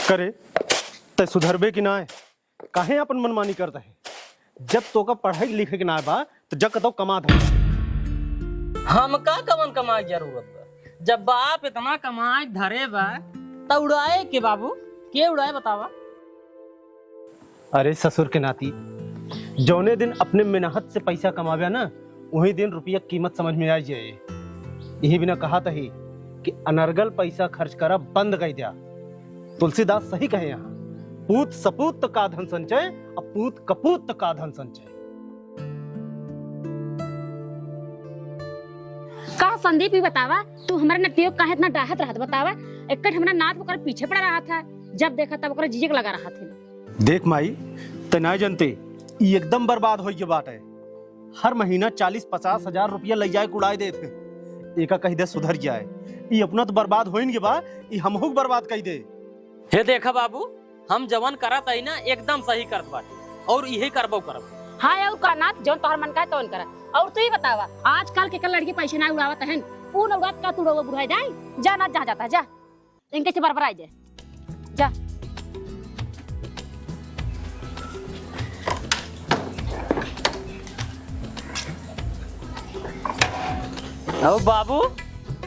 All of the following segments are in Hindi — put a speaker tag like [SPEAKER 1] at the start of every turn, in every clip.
[SPEAKER 1] करे ते सुधरबे कि ना काहे अपन मनमानी करता है। जब तो का पढ़ाई लिखे के ना बा तो जग तो कमा दे।
[SPEAKER 2] हमका कवन कमाए जरूरत बा, जब बाप इतना कमाए धरे बा त उड़ाए के बाबू के उड़ाए बतावा।
[SPEAKER 1] अरे ससुर के नाती जौने दिन अपने मेहनत से पैसा कमावे ना वही दिन रुपया कीमत समझ में आ जाए। यही बिना कहा था ही कि अनर्गल पैसा खर्च करा बंद कर दिया। तुलसीदास सही कहे यहाँ, पूत सपूत का धन संचय और पूत कपूत का धन संचय।
[SPEAKER 3] का संदीप ही बतावा, तू हमारे नतियो काहे इतना डाहत रहत बतावा। एकट हमरा नाथ ओकर पीछे पड़ा रहा था, जब देखा तब ओकर जीजक लगा रहा था।
[SPEAKER 1] देख माई ते ना जनते ई एकदम बर्बाद हो गई बात है। हर महीना 40-50 हजार रुपया ले जाए उड़ाए देते। एका कही दे सुधर जाए, ई अपना तो बर्बाद होइन के बा, ई हमहू बर्बाद कही दे।
[SPEAKER 2] हे देखा बाबू, हम जवन करत है ना एकदम सही करत बाटे और यही करबो करब।
[SPEAKER 3] हाँ और का नाथ जौन तोहर मन का है तौन करा। और तू ही बतावा, आजकल के लड़की पैसे ना उड़ावत है, ऊ उड़ात का तू उड़ावा बुढ़ाई जाए। जा ना जहाँ जाता है जा, इनके से बरबराई जाए जा।
[SPEAKER 2] अब बाबू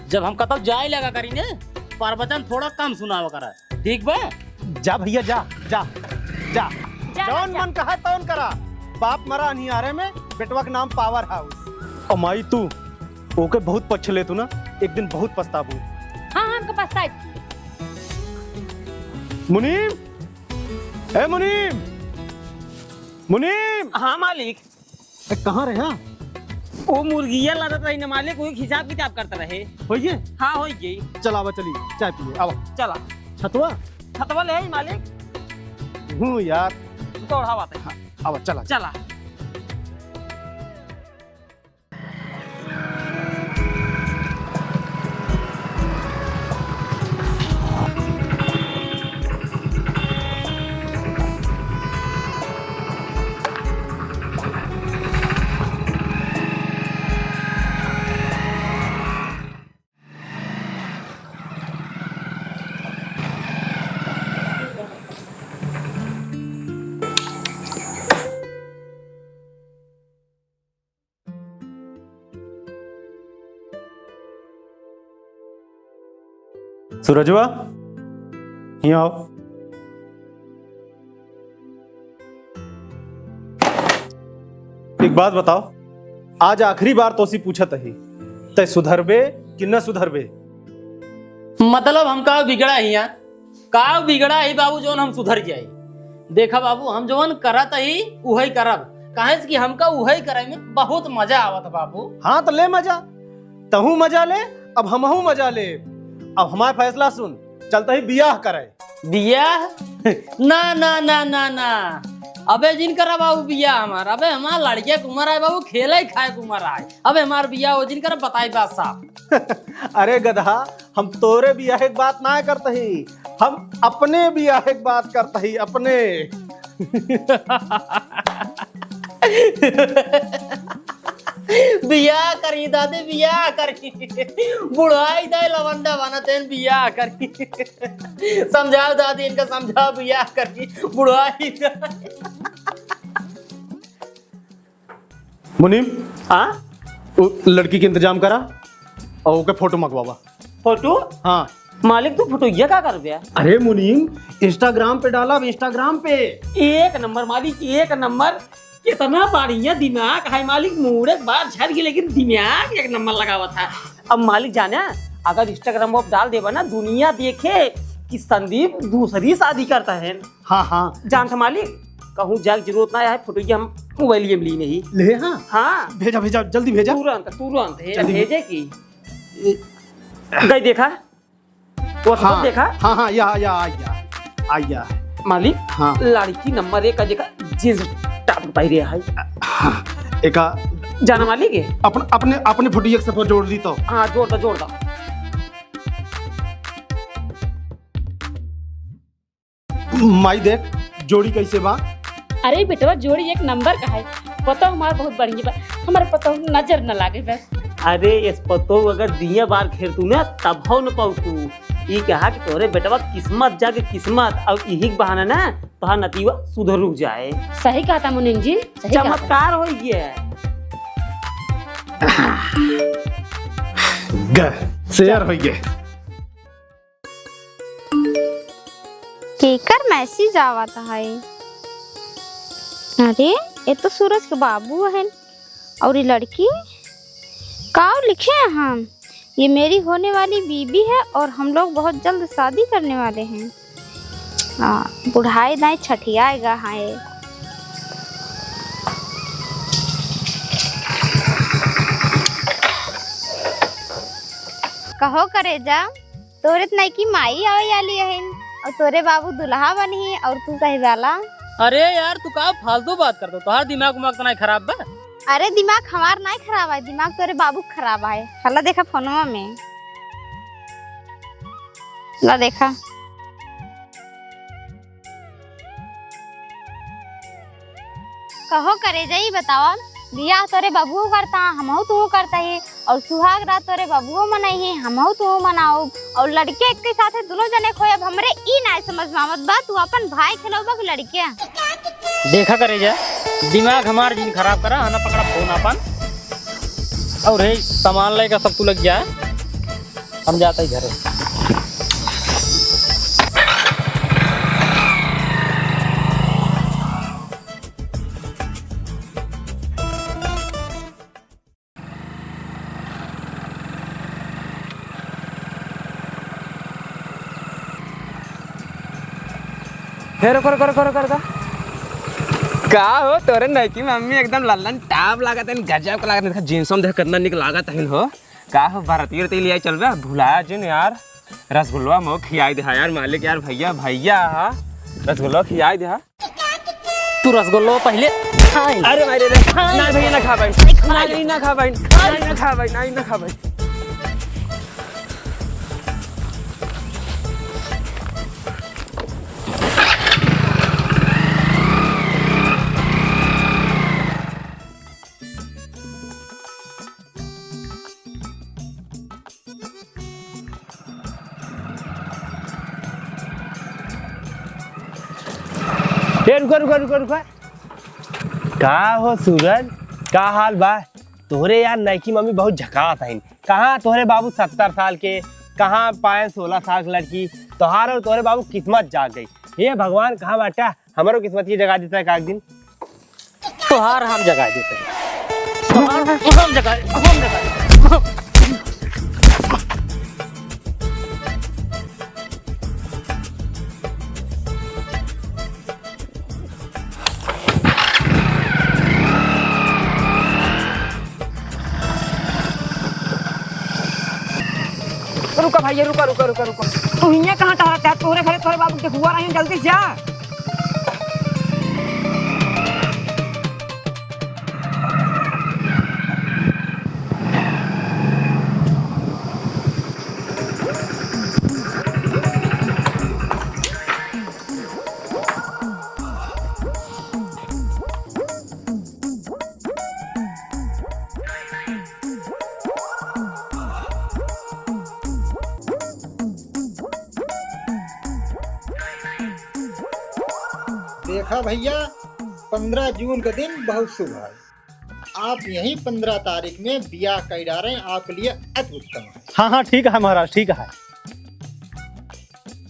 [SPEAKER 2] जब हम कतौ जाए लगा करी ने प्रवचन थोड़ा कम सुनावा करा, ठीक बा?
[SPEAKER 1] जा भैया जा जा जा,
[SPEAKER 3] जा,
[SPEAKER 1] जौन
[SPEAKER 3] जा।
[SPEAKER 1] मन कहा तौन करा। बाप मरा अनियारे में बेटवा के नाम पावर हाउस। और माई तू ओके बहुत पछले तू ना, एक दिन बहुत पछताबू।
[SPEAKER 3] हाँ हमके पास साइड
[SPEAKER 1] मुनीम, ए मुनीम, मुनीम।
[SPEAKER 2] हाँ मालिक।
[SPEAKER 1] कहाँ रहे? हाँ
[SPEAKER 2] वो मुर्गिया लदत रही ना मालिक, वही हिसाब किताब करता रहे।
[SPEAKER 1] होइए,
[SPEAKER 2] हाँ हो गई।
[SPEAKER 1] चला आवा, चली चाय पिए आवा।
[SPEAKER 2] चला
[SPEAKER 1] छतवा
[SPEAKER 2] छतवा ले आई मालिक।
[SPEAKER 1] हूँ यार,
[SPEAKER 2] तो बात है।
[SPEAKER 1] आवा चला।
[SPEAKER 2] चला
[SPEAKER 1] सूरजवा यहाँ आओ। एक बात बताओ, आज आखिरी बार तोसी पूछत ही, तय सुधरबे कि न सुधरबे?
[SPEAKER 2] मतलब हम का बिगड़ा ही यहाँ का बिगड़ा ही बाबू जोन हम सुधर जाए। देखा बाबू हम जोन करत ही उही करब, काहे कि हमका उही करे में बहुत मजा आवत बाबू।
[SPEAKER 1] हाँ तो ले मजा, तहू मजा ले, अब हमहू मजा ले। अब हमारा फैसला सुन, चलता ही बियाह करे।
[SPEAKER 2] बियाह? ना ना ना ना ना, अबे जिन करा बाबू बियाह हमार, अबे हमार लड़के कुमार आए बाबू, खेले खाए कुमार आए, अबे हमार बियाह हो जिन कर बताई बात साहब।
[SPEAKER 1] अरे गधा, हम तोरे बियाह एक बात ना करते ही, हम अपने बियाह एक बात करते ही, अपने।
[SPEAKER 2] बियाह करी दादे, बियाह करी, बुढ़ाई दे लवंडा बना तेन बियाह करी। समझाओ दादी, इनका समझाओ बियाह करी, बुढ़ाई दे।
[SPEAKER 1] मुनीम,
[SPEAKER 2] हाँ
[SPEAKER 1] लड़की के इंतजाम करा और ओके फोटो मंगवावा।
[SPEAKER 2] फोटो?
[SPEAKER 1] हाँ
[SPEAKER 2] मालिक तू फोटो ये क्या कर दिया?
[SPEAKER 1] अरे मुनीम, इंस्टाग्राम पे डाला, इंस्टाग्राम पे।
[SPEAKER 2] एक नंबर मालिक, एक नंबर। कितना बढ़िया दिमाग है मालिक, मुंह एक बार झड़ गई लेकिन दिमाग एक नंबर लगा हुआ था। अब मालिक जाना, अगर इंस्टाग्राम पर डाल देवा ना, दुनिया देखे कि संदीप दूसरी शादी करता है।
[SPEAKER 1] हाँ हाँ,
[SPEAKER 2] जानता मालिक,
[SPEAKER 4] कहूँ जाए जरूरत ना है, फोटो हम मोबाइल में ली नहीं।
[SPEAKER 1] ले हाँ
[SPEAKER 4] हाँ
[SPEAKER 1] भेजा भेजा जल्दी भेजा।
[SPEAKER 4] तुरंत
[SPEAKER 1] जल्दी।
[SPEAKER 4] भेजे की गई देखा वो सब
[SPEAKER 1] हाँ
[SPEAKER 4] देखा।
[SPEAKER 1] हाँ हाँ या आया
[SPEAKER 4] मालिक
[SPEAKER 1] हाँ
[SPEAKER 4] लड़की नंबर 1 का जगह जींस टॉप पाई रे है।
[SPEAKER 1] हाँ एका
[SPEAKER 4] जाना मालिक है
[SPEAKER 1] अपने फोटो एक साथ जोड़ दी तो।
[SPEAKER 4] हाँ जोड़ दो
[SPEAKER 1] माई देख जोड़ी कैसे बा।
[SPEAKER 3] अरे बेटवा जोड़ी एक नंबर का है, पता हमारा बहुत बढ़िया बा, हमारे पता नजर न लागे बस।
[SPEAKER 4] अरे इस पतो अगर दिया बार खेर तू ना तब हो न पाऊ तू। ये कहा कि तोरे बेटवा किस्मत जाके किस्मत और यही बहाना ना तो नतीवा सुधर रुक जाए।
[SPEAKER 3] सही कहा था मुनीम जी, सही कहा था।
[SPEAKER 4] चमत्कार हो गया।
[SPEAKER 1] शेयर हो गए।
[SPEAKER 5] केकर मैसेज आवत है। अरे ये तो सूरज के बाबू है और ये लड़की का लिखे हैं हम, ये मेरी होने वाली बीबी है और हम लोग बहुत जल्द शादी करने वाले हैं। बुढ़ाई दाई छठियाएगा है। कहो करे जा तोरे नहीं की माई आवे वाली है और तोरे बाबू दुल्हा बनी और तू कहे वाला।
[SPEAKER 2] अरे यार तू का फालतू बात कर दो, तुम्हारा दिमाग तो नहीं खराब बा।
[SPEAKER 5] अरे दिमाग हमार नहीं खराब है, दिमाग तोरे बाबू खराब है। हला देखा फोनवा में, ला देखा। कहो करे जाई बतावा, बियाह तोरे बाबू करता हमहू तू करता है और सुहाग रात तोरे बाबू मनाई है हमहू तू मनाओ और लड़के के साथ दोनों जने खोए। हमरे ई ना समझ में आवत बा तू अपन भाई खिलौबा के लड़के
[SPEAKER 2] देखा करे जा दिमाग हमार जिन खराब करा हना पकड़ा फोन अपन और हे सामान लेगा सब तू लग जाए। हम जाता ही घरे।
[SPEAKER 6] करो का हो तोरे नैकी मम्मी एकदम लल्लन टाप लागत है, गजब का लागत है। जींस में देख कितना निक लागत है हो। का हो भारतीय तेल लिया चल बे भुलाया जिन यार। रसगुल्ला मो खियाई दे यार मालिक यार। भैया हाँ रसगुल्ला खियाई दे।
[SPEAKER 2] तू रसगुल्लो पहले
[SPEAKER 6] अरे भाई रे ना भैया ना खा भाई, नहीं ना खा भाई, नहीं ना खा भाई, नहीं ना खा भाई। रुको का हो सूरज, का हाल बा तोहरे यार? नैकी मम्मी बहुत झकास है। कहाँ तोहरे बाबू 70 साल के, कहाँ पाए 16 साल की लड़की। तोहार और तोहरे बाबू किस्मत जाग गई। ये भगवान कहाँ बाटा हमारो किस्मत ये जगा देता है एक दिन।
[SPEAKER 2] तोहार हम जगा देते हैं। हम जगा
[SPEAKER 6] रुका भैया रुका। तू यहाँ कहाँ टहरा? तोहरे घरे तोहरे बाबू के हुआ रही, जल्दी से जा।
[SPEAKER 7] देखा भैया 15 जून का दिन बहुत शुभ है। आप यही 15 तारीख में बियाह कर रहे हैं, आपके लिए अति उत्तम है।
[SPEAKER 1] हाँ ठीक है महाराज, ठीक है।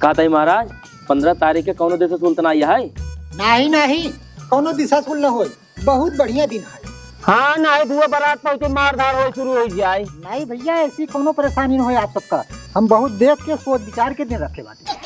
[SPEAKER 4] कहता है महाराज 15 तारीख के कौनो देश सुल्ताना आया है?
[SPEAKER 7] नहीं कोनो दिशा सुन हो, बहुत बढ़िया दिन है।
[SPEAKER 4] हाँ ना दुआ बारात पहुंचे मारधार हो शुरू हो जाए।
[SPEAKER 7] नहीं भैया ऐसी कोनो परेशानी न हो आप सबका। हम बहुत देख के सोच विचार के दिन रखे बाटे।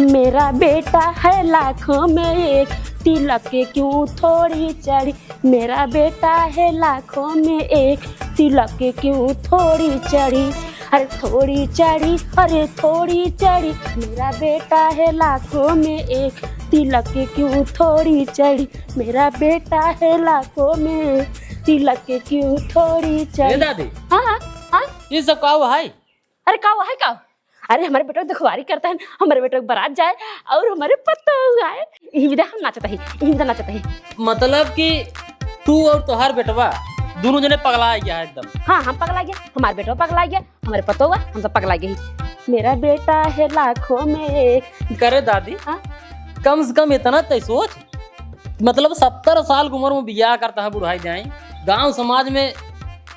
[SPEAKER 3] मेरा बेटा है लाखों में एक, तिलक के क्यों थोड़ी चढ़ी। मेरा बेटा है लाखों में एक, तिलक के क्यों थोड़ी चढ़ी। अरे थोड़ी चढ़ी, अरे थोड़ी चढ़ी। मेरा बेटा है लाखों में एक, तिलक के क्यों थोड़ी चढ़ी। मेरा बेटा है लाखों में, तिलक के क्यों थोड़ी
[SPEAKER 2] ए
[SPEAKER 3] चढ़ी।
[SPEAKER 2] दादी,
[SPEAKER 3] हाँ हाँ,
[SPEAKER 2] ये सब का हुआ है?
[SPEAKER 3] अरे का हुआ है का? अरे हमारे बेटा दुखवारी करता है, हमारे बेटा बारात जाए और हमारे पत्ता हुआ है, यही विदा हम नाचता है, यही विदा नाचता है।
[SPEAKER 2] मतलब कि तू और तोहार बेटवा दोनों जने पगला गया है एकदम।
[SPEAKER 3] हाँ हम पगला गया, हमारे बेटा पगला गया, हमारे पत्ता हुआ, हम सब पगला गए। मेरा बेटा है लाखों में एक।
[SPEAKER 2] करे दादी,
[SPEAKER 3] हाँ?
[SPEAKER 2] कम से कम इतना तय सोच, मतलब 70 साल की उम्र में बियाह करता है बुढ़ाई जाए, गांव समाज में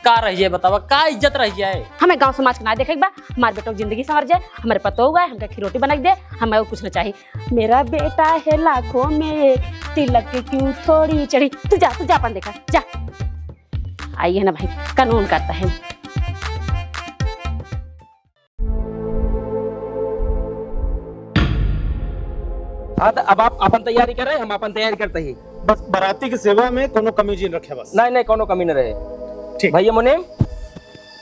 [SPEAKER 2] का रही है बतावा, का इज्जत रही है?
[SPEAKER 3] हमें गांव समाज का ना देखे बा, हमारे बेटों की जिंदगी संवर जाए, हमारे पत्ता हुआ है, हमका खिरोटी बना के दे, हमें और कुछ ना चाहिए। मेरा बेटा है लाखों में एक, तिलक के क्यों थोड़ी चढ़ी। तू जा अपन देखा जा। आइए ना भाई, कानून करता है।
[SPEAKER 6] हाँ तो अब आप अपन तैयारी कर रहे हैं, हम अपन तैयारी करते ही।
[SPEAKER 1] बस बाराती की सेवा में कोनो कमी जी रखे बस।
[SPEAKER 6] नहीं नहीं, कोनो कमी न रहे।
[SPEAKER 1] ठीक।
[SPEAKER 6] भैया मुनीम,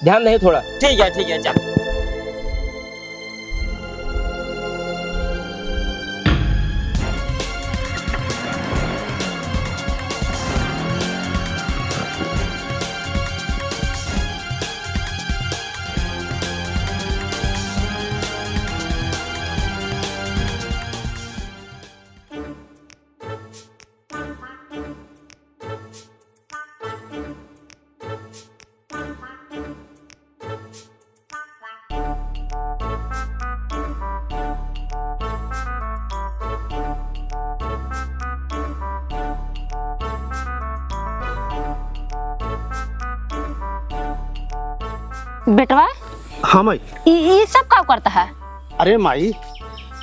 [SPEAKER 6] ध्यान नहीं थोड़ा।
[SPEAKER 4] ठीक है चल।
[SPEAKER 3] बेटवा
[SPEAKER 1] हाँ माई।
[SPEAKER 3] ये सब का करता है?
[SPEAKER 1] अरे माई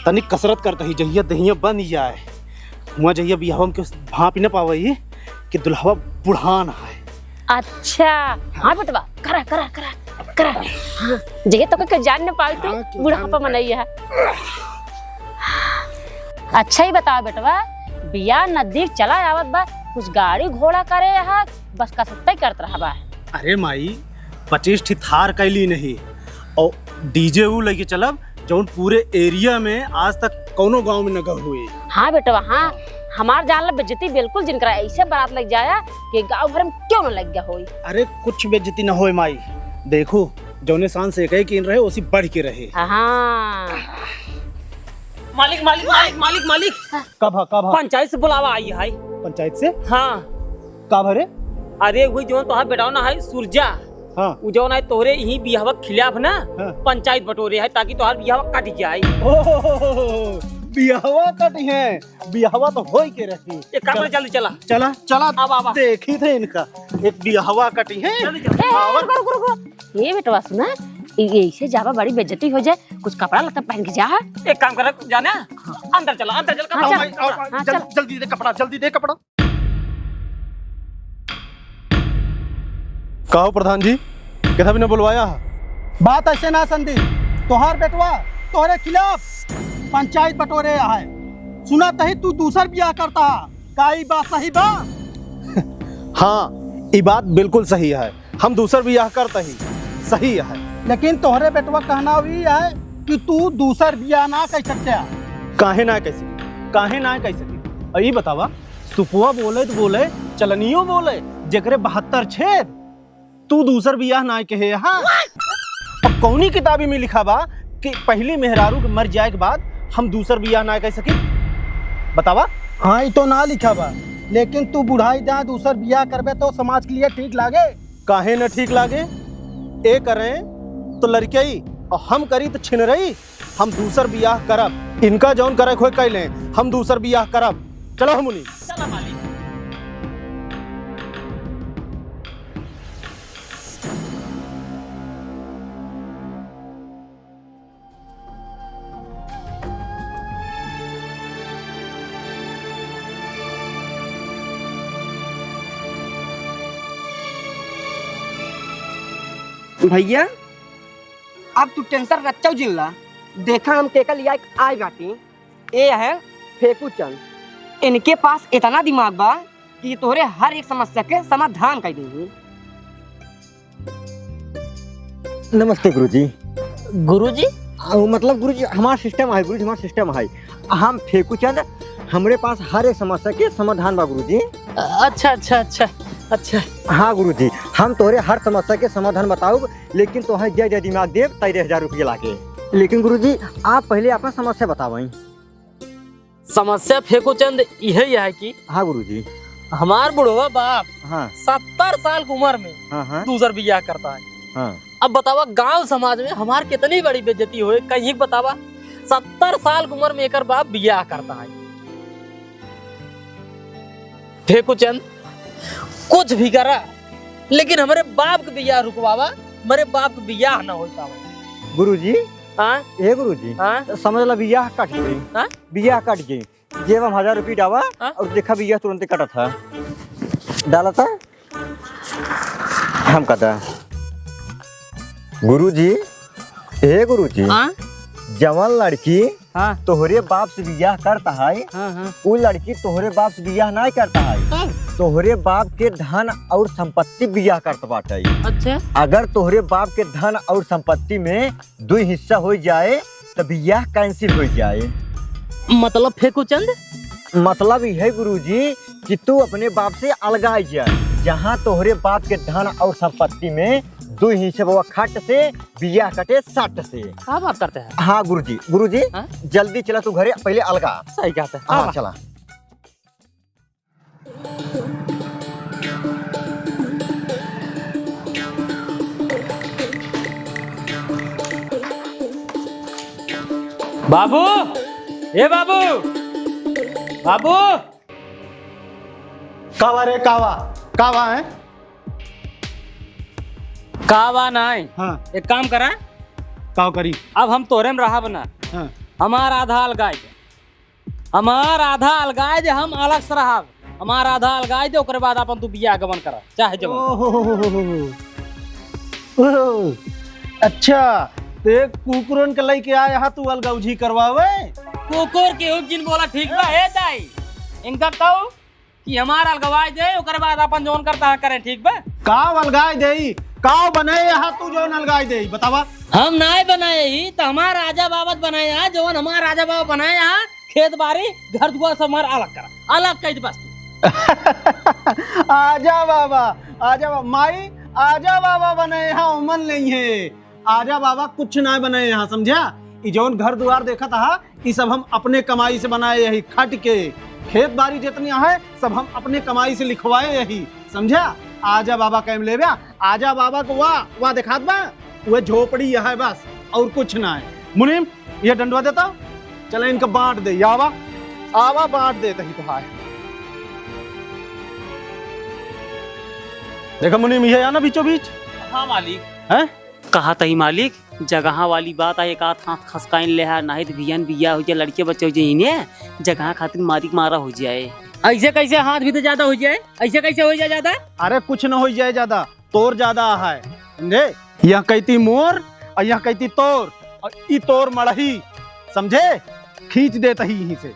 [SPEAKER 1] तनिक कसरत करता ही, जहिया दहिया बन जाए हुआ, जहिया बियाह में भाप ही न पावई कि दुल्हवा बुढ़ान है।
[SPEAKER 3] अच्छा हाँ बेटवा, करा करा करा करा। हाँ जगह तो के जान न पाई तो बुढ़ापा मनई है। अच्छा ही बताओ बेटवा, बिया नजदीक चला आवत बा, कुछ गाड़ी घोड़ा करे है बस कसरत करत रहा बा?
[SPEAKER 1] अरे माई 25 ठी थार कैली नहीं और डीजे वो लेके चलब जौन पूरे एरिया में आज तक कोनो गांव में न गए हुए।
[SPEAKER 3] हाँ बेटवा हाँ, हमार जान ला बेइज्जती बिल्कुल जिनकरा ऐसे बारात लग जाया कि गांव भर में क्यों न लग गया होई।
[SPEAKER 1] अरे कुछ बेइज्जती न होए माई, देखो जौने शान से कहे कि रहे उसी बढ़ के रहे।
[SPEAKER 3] हाँ
[SPEAKER 4] मालिक मालिक मालिक मालिक मालिक,
[SPEAKER 1] कब
[SPEAKER 4] पंचायत से बुलावा आई है।
[SPEAKER 1] पंचायत से?
[SPEAKER 4] हाँ।
[SPEAKER 1] कब हरे?
[SPEAKER 4] अरे वही जो तोहार बेटा ना है सूरजा,
[SPEAKER 1] हाँ
[SPEAKER 4] उ जो ना तोहरे यही बियाह के खिलाफ ना
[SPEAKER 1] हाँ।
[SPEAKER 4] पंचायत बटोरे है ताकि तोहार बियाह कट जाए।
[SPEAKER 1] बियाहवा कटी है, बियाहवा तो हो ही के रही।
[SPEAKER 4] एक काम जल्दी चला
[SPEAKER 1] चला चला
[SPEAKER 4] अब आवा।
[SPEAKER 1] देखी थे इनका, एक बियाहवा कटी है।
[SPEAKER 4] जल्दी चल।
[SPEAKER 3] ये बेटवा सुना, ऐसे जावा बड़ी बेइज्जती हो जाए, कुछ कपड़ा लत्ता पहन के जा।
[SPEAKER 4] एक काम कर जाना, अंदर चला
[SPEAKER 3] हाँ,
[SPEAKER 4] कपड़ा।
[SPEAKER 3] चल।
[SPEAKER 1] जल्दी दे कपड़ा, जल्दी दे कपड़ा। कहो प्रधान जी, कैसा भी न बुलवाया?
[SPEAKER 8] बात ऐसे ना संदी, तोहार बेटवा तोहरे खिलाफ पंचायत बटोरे है। सुना तही तू दूसर बियाह करता, का ई बात सही बा?
[SPEAKER 1] हाँ ये बात बिल्कुल सही है, हम दूसर बियाह करते ही सही है।
[SPEAKER 8] लेकिन तोहरे बेटवा कहना हुई है कि तू दूसर बियाह ना कर सकते।
[SPEAKER 1] काहे ना कैसे, काहे ना कैसे? और ये बतावा, सुपुआ बोले तो बोले, चलनियो बोले, जकरे 72 छेद, तू दूसर बियाह ना कहे। हाँ अब कौनी किताबी में लिखा बा कि पहली मेहरारू के मर जाए के बाद हम दूसर बियाह ना कह सके? बतावा।
[SPEAKER 8] हाँ ये तो ना लिखा बा, लेकिन तू बुढ़ाई जहाँ दूसर बियाह करबे तो समाज के लिए ठीक लागे?
[SPEAKER 1] काहे न ठीक लागे? ए करें तो लड़कई और हम करी तो छिन रही। हम दूसर बियाह करब, इनका जौन करे खोए कह लें, हम दूसर बियाह करब। चलो हम मुनि।
[SPEAKER 4] चला मालिक।
[SPEAKER 9] भैया अब तू टेंशन रच्चा जिल्ला, देखा हम केका लिया आए बाटी। ये है फेकू चंद। इनके पास इतना दिमाग बा कि तोहरे हर एक समस्या के समाधान कर देंगे।
[SPEAKER 10] नमस्ते गुरुजी।
[SPEAKER 2] गुरुजी
[SPEAKER 10] मतलब गुरुजी हमारा सिस्टम है, गुरुजी हमारा सिस्टम है। हम फेकू चंद, हमारे पास हर एक समस्या के समाधान बा गुरुजी।
[SPEAKER 2] अच्छा अच्छा अच्छा अच्छा।
[SPEAKER 10] हाँ गुरुजी, हम तोरे हर समस्या के समाधान बताऊ, लेकिन तो जय जय दिमाग देव 13,000 रुपये लाके। लेकिन गुरुजी आप पहले अपना समस्या बताओ।
[SPEAKER 2] समस्या फेंको चंद यही है कि
[SPEAKER 10] हाँ गुरुजी।
[SPEAKER 2] हमार बुढ़वा बाप
[SPEAKER 10] हाँ
[SPEAKER 2] 70 साल की उम्र में
[SPEAKER 10] हाँ
[SPEAKER 2] दूसर बियाह करता है।
[SPEAKER 10] हाँ।
[SPEAKER 2] अब बतावा गांव समाज में हमार कितनी बड़ी बेइज्जती हुई कहीं बतावा। 70 साल की उम्र में एक बाप बियाह करता है। फेंको चंद कुछ भी करा, लेकिन हमारे बाप के बियाह रुकवावा, हमारे बाप के बियाह ना हो पावा।
[SPEAKER 10] गुरुजी
[SPEAKER 2] हाँ
[SPEAKER 10] ए गुरुजी
[SPEAKER 2] हाँ
[SPEAKER 10] समझ ला बियाह कट गई।
[SPEAKER 2] हाँ?
[SPEAKER 10] बियाह कट गई, जेब हम 1000 रुपये डावा
[SPEAKER 2] हाँ?
[SPEAKER 10] और देखा बियाह तुरंत कटा था, डाला था हम कहता। गुरुजी ए गुरुजी
[SPEAKER 2] हाँ?
[SPEAKER 10] जवान लड़की
[SPEAKER 2] हाँ?
[SPEAKER 10] तोहरे बाप से बियाह करता है,
[SPEAKER 2] हाँ हाँ
[SPEAKER 10] वो लड़की तोहरे बाप से बियाह नहीं करता है, तोहरे बाप के धन और संपत्ति बियाह करता बाटे।
[SPEAKER 2] अच्छा।
[SPEAKER 10] अगर तोहरे बाप के धन और संपत्ति में 2 हिस्सा हो जाए तो बियाह कैंसिल हो जाए।
[SPEAKER 2] मतलब फेंको चंद
[SPEAKER 10] मतलब यह है गुरुजी कि तू अपने बाप से अलगाई जाए। जहाँ तोहरे बाप के धन और संपत्ति में 2 हिस्से वो खट से बियाह कटे 60 से।
[SPEAKER 2] क्या बात करते हैं?
[SPEAKER 10] हाँ गुरुजी। गुरुजी
[SPEAKER 2] हाँ?
[SPEAKER 10] जल्दी चला तू घरे, पहले अलगा।
[SPEAKER 2] सही कहते हैं।
[SPEAKER 10] हाँ चला।
[SPEAKER 2] बाबू ए बाबू बाबू
[SPEAKER 8] कावा रे कावा, कावा है।
[SPEAKER 2] कावा नहीं।
[SPEAKER 8] हाँ
[SPEAKER 2] एक काम करा,
[SPEAKER 8] काव करी।
[SPEAKER 2] अब हम तोरे में रहा बना।
[SPEAKER 8] हाँ
[SPEAKER 2] हमार आधा अलगाय दे, हमार आधा अलगाय दे, हम अलग से रहा। हमार आधा अलगाय दे, ओकरे बाद अपन तू बियाह गमन करा चाहे जवन।
[SPEAKER 8] ओह, अच्छा तो एक कुकुरन के लई के आया हा तू अलगौजी करवावे।
[SPEAKER 2] कुकुर के हुक जिन बोला ठीक बा हे दाई। इनका कहो कि हमार अलगवाय दे, ओकरे बाद अपन जोन करता है करे, ठीक बा।
[SPEAKER 8] काव अलगाय देई, काव बनाए हा तू जो अलगाय देई बतावा।
[SPEAKER 2] हम नाय बनाए ही तो हमार राजा बाबत बनाए हैं, जवन हमार राजा बाबा बनाए हैं। खेत बाड़ी घर दुआर सब हमार अलग करा, अलग कह दे बस तू।
[SPEAKER 8] आजा बाबा, आजा बाबा माई, आजा बाबा बनाए यहाँ मन नहीं है। आजा बाबा कुछ ना बनाए यहाँ, समझा। ई जौन घर द्वार देखा था ये सब हम अपने कमाई से बनाए यही खट के। खेत बाड़ी जितनी है सब हम अपने कमाई से लिखवाए यही, समझा। आजा बाबा कैम ले बा, आजा बाबा को वाह दिखात बा, वह झोपड़ी है बस और कुछ ना है। मुनीम ये डंडवा देता, चले इनका बांट दे। आवा आवा बांट देता ही तो है। देखा मुनीम ये है ना बीचों बीच।
[SPEAKER 4] हाँ मालिक।
[SPEAKER 8] हैं?
[SPEAKER 4] कहा तही मालिक, जगह वाली बात है, एक आध हाथ खसकाइन ले है, नहीं तो बियान बिया हो जाए, लड़के बच्चे हो जाए, इन्हें जगह खातिर मारी मारा हो जाए।
[SPEAKER 2] ऐसे कैसे हाथ भी तो ज्यादा हो जाए, ऐसे कैसे हो जाए ज्यादा।
[SPEAKER 8] अरे कुछ न हो जाए ज्यादा, तोर ज्यादा है, समझे। यह कहती मोर और यह कहती तोर, और ई तोर मड़ही, समझे। खींच देता ही यहीं से,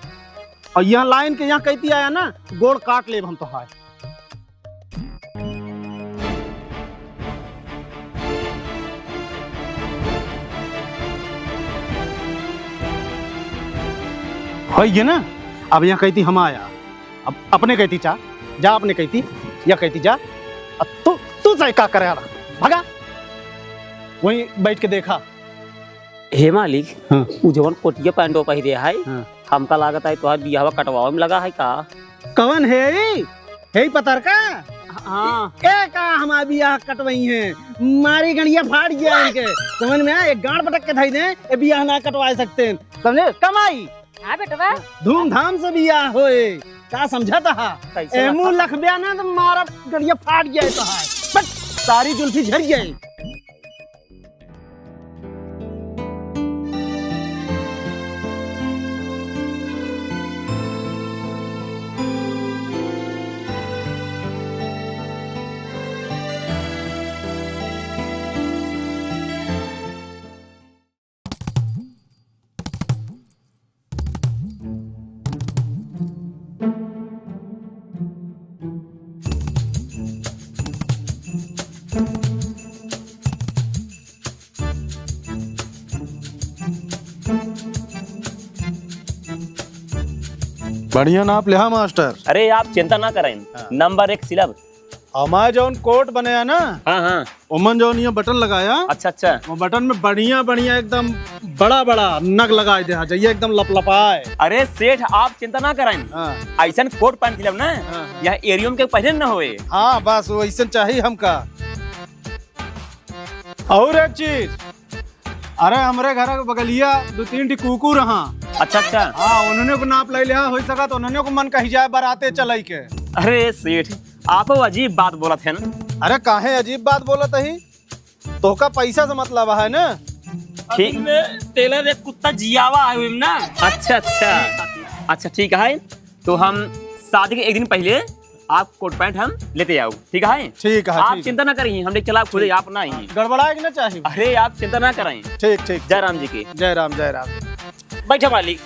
[SPEAKER 8] और यह लाइन के यहाँ कहती आया ना, गोड़ काट ले हम तो है। ये ना अब यहाँ कहती हम आया, अब अपने कहती चा जा, अपने कहती या कहती जा। अब तू चाहे का करे भगा, वहीं बैठ के देखा।
[SPEAKER 4] हे मालिक,
[SPEAKER 8] हाँ।
[SPEAKER 4] उ जवन कोटिया पैंटो पहिरे है,
[SPEAKER 8] हाँ।
[SPEAKER 4] हमका लागत है तोहार बियाह कटवावे में लगा है का।
[SPEAKER 8] कवन है हे पतर का।
[SPEAKER 4] हाँ
[SPEAKER 8] ए का हमारा बियाह कटवाई है, मारी गणिया फाड़ गया इनके, समझ में आया। एक गांड पटक के धाई दे, ये बियाह ना कटवा सकते, समझे। कमाई
[SPEAKER 5] हाँ बेटवा,
[SPEAKER 8] धूमधाम से बियाह होए, का समझा था। एमू लखबिया ना तो मारा गड़िया फाट गया तो है, बस सारी जुल्फी झड़ गई। बढ़िया नाप लिया मास्टर।
[SPEAKER 4] अरे आप चिंता ना करें, नंबर 1 सिलब।
[SPEAKER 8] हमारे जौन कोट बने है ना,
[SPEAKER 4] हाँ हाँ,
[SPEAKER 8] उमन जौन ये बटन लगाया,
[SPEAKER 4] अच्छा अच्छा,
[SPEAKER 8] वो बटन में बढ़िया बढ़िया एकदम बड़ा बड़ा नग लगा दे चाहिए, एकदम लपलपाए।
[SPEAKER 4] अरे सेठ आप चिंता ना करें,
[SPEAKER 8] हाँ
[SPEAKER 4] ऐसा कोट पैंट सिलब ना यहाँ एरियम के पहले न होए।
[SPEAKER 8] हाँ बस वैसे चाहिए हमका। और एक चीज, अरे हमारे घर के बगलिया 2-3 टी कुकुर रहा।
[SPEAKER 4] अच्छा अच्छा,
[SPEAKER 8] हाँ उन्होंने को नाप ले लिया हो सका तो उन्होंने को मन कही जाए बराते चलाई के।
[SPEAKER 4] अरे सेठ आप अजीब बात बोला थे ना।
[SPEAKER 8] अरे काहे अजीब बात बोलत ही, तो का पैसा से मतलब है ना।
[SPEAKER 4] ठीक में टेलर एक कुत्ता जियावा है ना। अच्छा अच्छा अच्छा, ठीक है तो हम शादी के एक दिन पहले आप कोट पैंट हम लेते आओ, ठीक है?
[SPEAKER 8] ठीक है,
[SPEAKER 4] आप चिंता ना करिए, हम लेके चला खुद आप ना ही
[SPEAKER 8] गड़बड़ाए ना चाहिए।
[SPEAKER 4] अरे आप चिंता ना करें।
[SPEAKER 8] ठीक ठीक,
[SPEAKER 4] जय राम जी की
[SPEAKER 8] जय राम जय राम।
[SPEAKER 4] बैठो मालिक।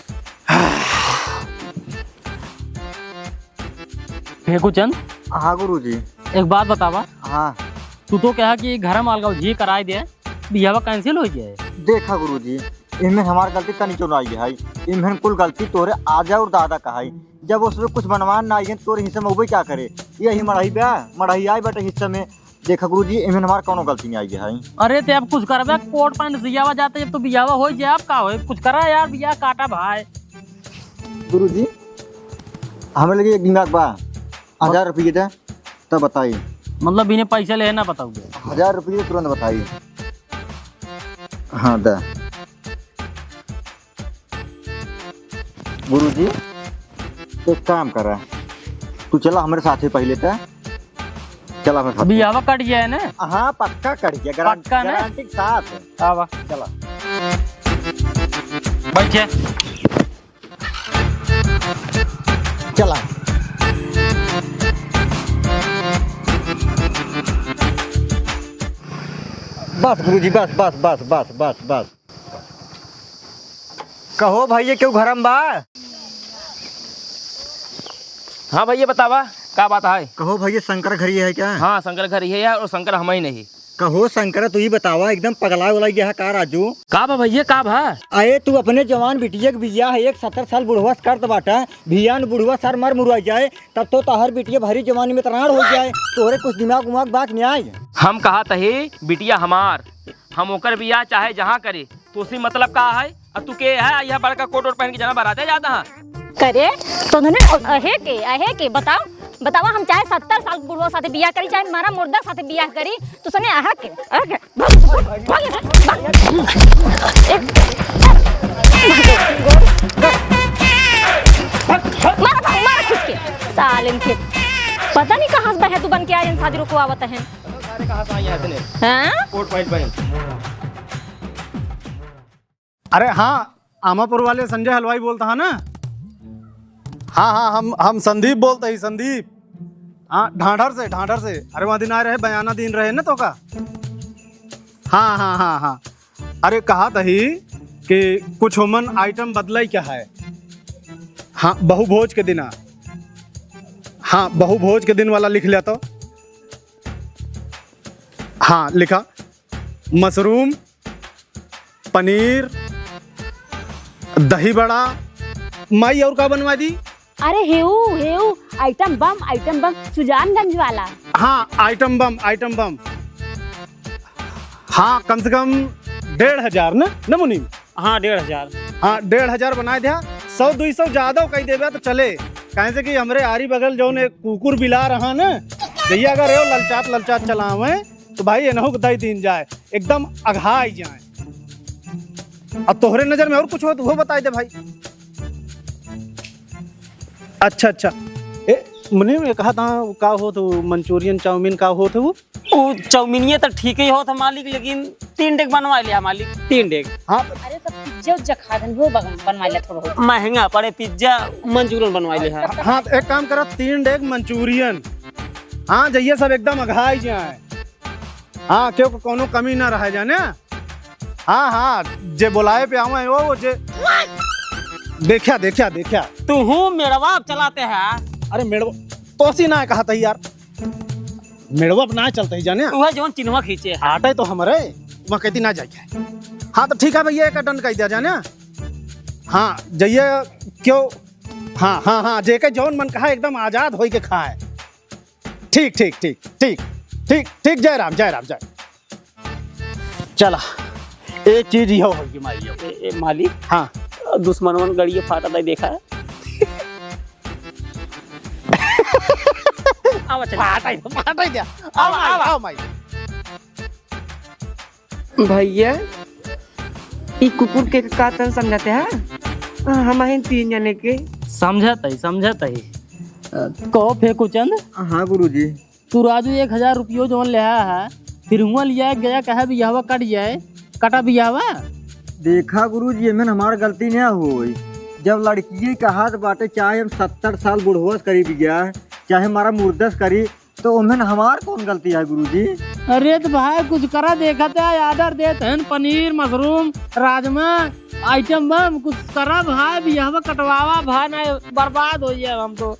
[SPEAKER 2] फेकुचंद,
[SPEAKER 10] हाँ गुरुजी।
[SPEAKER 2] एक बात बतावा,
[SPEAKER 10] हाँ
[SPEAKER 2] तू तो कहा कि घर में अलगाव जी कराए दे, बियाह कैंसिल हो जाए।
[SPEAKER 10] देखा गुरुजी, इनमें हमारी गलती तनी चुन आई है, इनमें कुल गलती तोरे आजा और दादा का है। जब उसमें कुछ बनवान ना आई तोरे हिस्से में वो क्या करे, यही मढ़ाई ब्याह मढ़ाई आई बेटे हिस्से में। देखा गुरुजी, इनमें हमारा कोनो गलती नहीं आई है।
[SPEAKER 2] अरे ते अब कुछ करबे, कोट पैंट सियावा जाते जब तो बियाह हो जाए, अब का हो कुछ करा यार, बियाह काटा भाई।
[SPEAKER 10] गुरुजी हमें लगे एक दिमाग बा 1000 रुपये दे तब बताइए।
[SPEAKER 2] मतलब बिना पैसे ले ना बताओगे?
[SPEAKER 10] 1000 रुपये तुरंत बताइए। हाँ दे गुरुजी, एक काम कर रहा है, तू चला हमारे साथ ही पहले था, चला हमारे साथ।
[SPEAKER 2] बियाह कट जाए ना?
[SPEAKER 10] हाँ पक्का कट गया,
[SPEAKER 2] पक्का ना?
[SPEAKER 10] गारंटी के साथ।
[SPEAKER 2] आवा
[SPEAKER 10] चला
[SPEAKER 2] बैठे।
[SPEAKER 10] चला। बस गुरुजी, बस बस बस बस बस बस। कहो भैया क्यों घरम बा?
[SPEAKER 11] हाँ भैया बतावा का बात है?
[SPEAKER 10] कहो भैया शंकर घर ही है क्या?
[SPEAKER 11] हाँ शंकर घर ही है यार, और शंकर हम ही नहीं।
[SPEAKER 10] कहो शंकर तू ही बतावा, एकदम पगला उगला गया का राजू?
[SPEAKER 11] का बा भैया का भा?
[SPEAKER 10] अरे तू अपने जवान बिटिया के बिया है, एक 70 साल बुढ़वा करत बाटा, भिया न बुढ़वा सर मर मुरवा जाए तब तो तहर बिटिया भरी जवानी में तराड़ हो जाए, तोहरे कुछ दिमाग उमाग बात नहीं आए।
[SPEAKER 11] हम कहा तही बिटिया हमार, हम ओकर बिया चाहे जहाँ करे, तो उसी मतलब का है। अब तू के है यह बड़का कोट वोट पहन के जना बाराते जाता है
[SPEAKER 5] करे तो अहे के बताओ बतावा, हम चाहे 70 साल बुढ़वा साथे बियाह करी, चाहे मारा मुर्दा साथे बियाह करी, तो सने आहा के मारा खुद के सालिम के पता नहीं कहाँ से बहे तू बन के आए शादी रुको आवत है।
[SPEAKER 11] कहाँ से आई है इतने
[SPEAKER 5] हां
[SPEAKER 11] कोट पैंट पहन?
[SPEAKER 8] अरे हाँ, आमापुर वाले संजय हलवाई बोलता है ना? हाँ हाँ, हम संदीप बोलते ही, संदीप। हाँ ढांढर से। अरे वहाँ दिन आए रहे, बयाना दिन रहे ना तो का। हाँ हाँ हाँ हाँ, अरे कहा तही कि कुछ होमन आइटम बदला क्या है। हाँ बहुभोज के दिन, हाँ बहुभोज के दिन वाला लिख लिया तो। हाँ लिखा, मशरूम, पनीर, दही बड़ा, माई और का बनवा दी?
[SPEAKER 3] अरे हेऊ आइटम बम सुजानगंज वाला।
[SPEAKER 8] हाँ आइटम बम। हाँ कम से कम 1500 ना मुनीम?
[SPEAKER 4] हाँ 1500।
[SPEAKER 8] हाँ 1500 बनाए दिया, 100-200 ज्यादा कही देवे तो चले। कहे से कि हमरे आरी बगल जो ने कुकुर बिला रहा ना, जैया अगर हो ललचात चलावे तो भाई एनहु दई दिन जाए, एकदम अघाई जाए। अब तोहरे नजर में और कुछ हो तो वो बताई दे भाई। अच्छा ए मुनीम ये कहा था का हो तो मंचूरियन चाउमीन का हो तो
[SPEAKER 4] वो चाउमीनिया तो ठीक ही हो था मालिक, लेकिन 3 डेग बनवा लिया मालिक, 3 डेग।
[SPEAKER 8] हाँ
[SPEAKER 3] अरे सब पिज्जा खा दन वो बनवा ले थोड़ा
[SPEAKER 4] महंगा पड़े, पिज्जा मंचूरियन बनवा लिया।
[SPEAKER 8] हाँ तो एक काम करो, 3 डेग मंचूरियन। हाँ जइए सब एकदम अघाई जाए। हाँ क्यों कोनो कमी ना रह जाने। हाँ जे बुलाए पे आवे वो जे देखा
[SPEAKER 4] तू हूँ मेड़वा चलाते हैं।
[SPEAKER 8] अरे मेड़वा तोसी ना कहा था यार, मेड़वा ना चलते ही जाने,
[SPEAKER 4] वह जो चिन्हवा खींचे
[SPEAKER 8] आटे तो हमारे वहाँ कहती ना जाए। हाँ तो ठीक है भैया, एक डन कह दिया जाने। हाँ जाइए क्यों हाँ हाँ हाँ, जेके जौन मन कहा एकदम आजाद होई के खाए। ठीक ठीक ठीक ठीक ठीक ठीक, जय राम जय राम जय। चला एक चीज यो होगी माई
[SPEAKER 4] मालिक,
[SPEAKER 8] हाँ
[SPEAKER 4] दुश्मनवन गड़िए फाटा था देखा है। आओ चल,
[SPEAKER 8] फाटा ही दिया। आओ आओ आओ माई।
[SPEAKER 9] भैया ई कुकुर के का तन समझाते हैं हम हैं 3 जने के।
[SPEAKER 2] समझत ही कहो फेंकू चंद,
[SPEAKER 10] हाँ गुरुजी।
[SPEAKER 2] तू राजू 1000 रुपयो जो ले आया है, फिर हुआ लिया गया कहा बियाहवा कट जाए, कटा बियाहवा।
[SPEAKER 10] देखा गुरुजी, एमन हमार गलती नहीं हुई। जब लड़की का हाथ बाटे, चाहे हम 70 साल बुढ़वस करी भी गया, चाहे हमारा मुर्दस करी, तो उनमें हमार कौन गलती है गुरुजी?
[SPEAKER 2] अरे तो भाई कुछ करा देखा था, ऑर्डर देते हैं paneer mushroom rajma item bomb कुछ करा भाई, बियाहवा कटवावा भाई, ना बर्बाद हो जाए हम तो।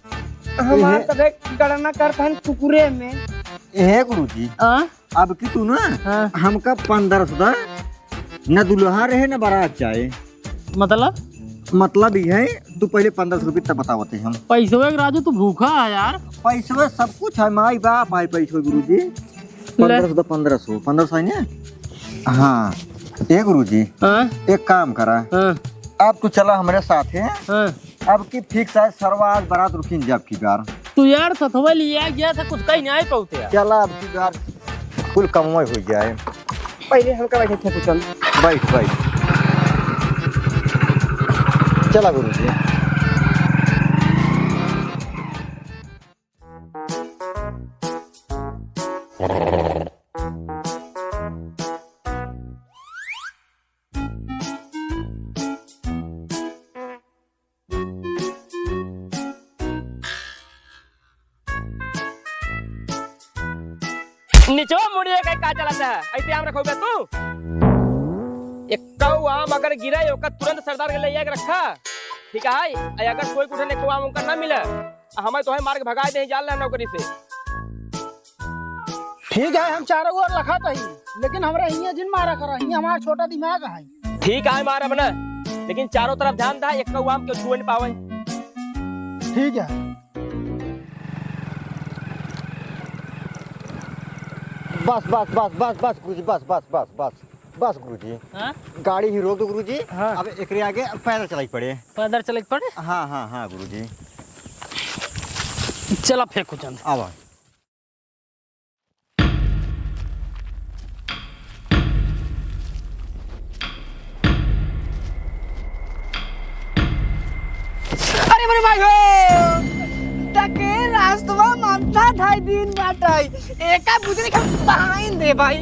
[SPEAKER 9] हमार तबे गणना करता है कुकुरे में।
[SPEAKER 10] ए गुरुजी, अब की तू ना हमका 1500 न दुल्हा रहे न बारात चाहे। मतलब ये है, तू पहले 1500 रुपये तब बतावते हम।
[SPEAKER 2] पैसे राजू तू भूखा है यार।
[SPEAKER 10] पैसे सब कुछ है, माई बाप है पैसे गुरुजी। 1500 है ना? हाँ ए गुरुजी, एक काम करा, अब तू चला हमारे साथ है। अब की फिक्स है, सरवाज बारात रुकिन जब की बार
[SPEAKER 2] तू यार सथवा लिया गया था, कुछ कहीं नहीं पहुंचे।
[SPEAKER 10] चला अब की बार कुल कमवाई हो गया है।
[SPEAKER 9] पहले हम का बैठे थे कुछ
[SPEAKER 10] बैठ बैठ, चला गुरुजी।
[SPEAKER 11] नीचो मुड़िए का चलाता है, ऐसे आम रखोगे तू? एक आम अगर गिरा ओका तुरंत सरदार के ले जाके रखा, ठीक है? अगर कोई कुछ को आम उनका ना मिले, हमें तो है मार के भगा दे जाल नौकरी से।
[SPEAKER 8] ठीक है, हम चारों ओर रखा तो ही, लेकिन हमरा हियां जिन मारा करा, हियां हमारा छोटा दिमाग है।
[SPEAKER 11] ठीक है मारा बना, लेकिन चारों तरफ ध्यान दा, एक आम क्यों छुए नहीं पावे।
[SPEAKER 8] ठीक है।
[SPEAKER 10] बस बस बस बस बस गुरुजी, बस बस बस बस बस गुरुजी। गाड़ी ही रोक दो गुरुजी। अब एकरे आगे पैदल चलाई पड़े।
[SPEAKER 2] पैदल चले पड़े?
[SPEAKER 10] हाँ हाँ हाँ गुरुजी।
[SPEAKER 2] चला फेंकू चंद।
[SPEAKER 10] आवा।
[SPEAKER 9] अरे मेरे भाई हो तके रास्तवा मानता 2.5 दिन बाटाई एका बुझने के पाइन दे भाई।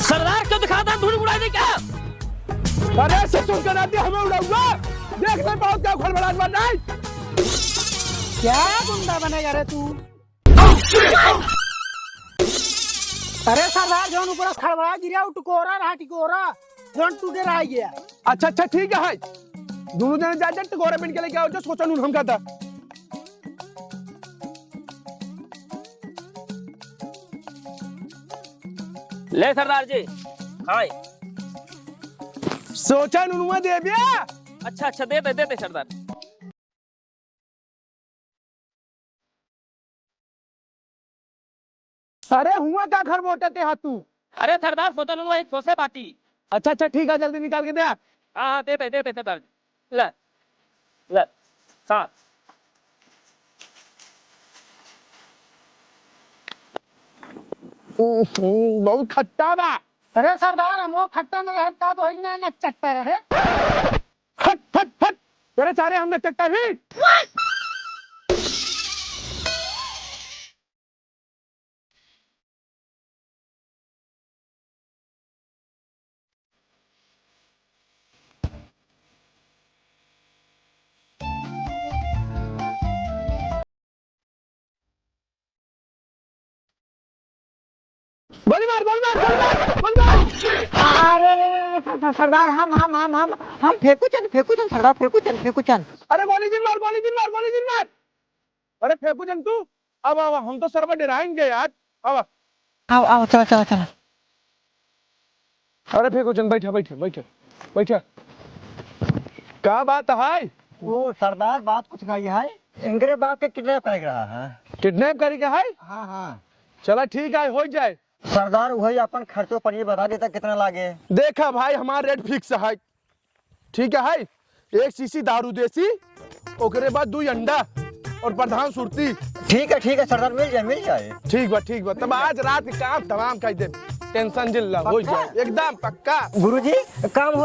[SPEAKER 11] सरदार क्यों दिखाता धूल उड़ा दे क्या?
[SPEAKER 6] अरे ससुर का नाते हमें उड़ाऊंगा, देख नहीं पाओ क्या खड़बड़ाहट बन रहा है।
[SPEAKER 8] क्या गुंडा बनेगा रे तू? अरे सरदार जोन ऊपर खड़बड़ा गिरा, टकोरा रहा, टिकोरा जोन टूटे रह गया।
[SPEAKER 6] अच्छा अच्छा ठीक है, दोनों जने जा जट गोरे बिन के लेके आओ, जो सोचा नून हम कहता।
[SPEAKER 11] ले सरदार जी, हाँ
[SPEAKER 6] सोचा नूनुआ दे दिया।
[SPEAKER 11] अच्छा अच्छा दे दे सरदार।
[SPEAKER 6] अरे हुआ का घर बोटते हाथ तू?
[SPEAKER 11] अरे सरदार सोचा लूंगा एक सोसे पार्टी।
[SPEAKER 6] अच्छा अच्छा ठीक है, जल्दी निकाल के दे।
[SPEAKER 11] हाँ दे सरदार। ले ले साथ
[SPEAKER 6] बहुत खट्टा बा।
[SPEAKER 8] अरे सरदार हम वो खट्टा न रहता तो ही ना चट्टा रहे।
[SPEAKER 6] फट फट फट, तेरे सारे हमने चट्टा भी। गोली मार गोली मार गोली मार गोली मार।
[SPEAKER 10] अरे सरदार हम फेंकू चल सरदार, फेंकू चल।
[SPEAKER 6] अरे गोली जिन मार गोली जिन मार गोली जिन मार। अरे फेंकू जन तू। अब हम तो सर्व डराएंगे यार। अब
[SPEAKER 10] आओ चला।
[SPEAKER 12] अरे फेंको चंद, बैठा बैठा बैठा बैठा। क्या बात है?
[SPEAKER 10] वो सरदार बात कुछ नहीं है, इंगरे बाप के किडनैप कर रहा है।
[SPEAKER 12] किडनैप करेगा है?
[SPEAKER 10] हाँ हाँ
[SPEAKER 12] चला ठीक है, हो जाए।
[SPEAKER 10] सरदार वही अपन खर्चो पर ये बता देता कितना लागे।
[SPEAKER 12] देखा भाई, हमारा रेट फिक्स है, ठीक है? 1 शीशी दारू देसी, ओकरे बाद 2 अंडा और प्रधान सुरती।
[SPEAKER 10] ठीक है सरदार, मिल जाए।
[SPEAKER 12] ठीक बा। तब आज रात के काम तमाम कर दे, टेंशन जिल्ला हो जाए, एकदम पक्का।
[SPEAKER 10] गुरुजी काम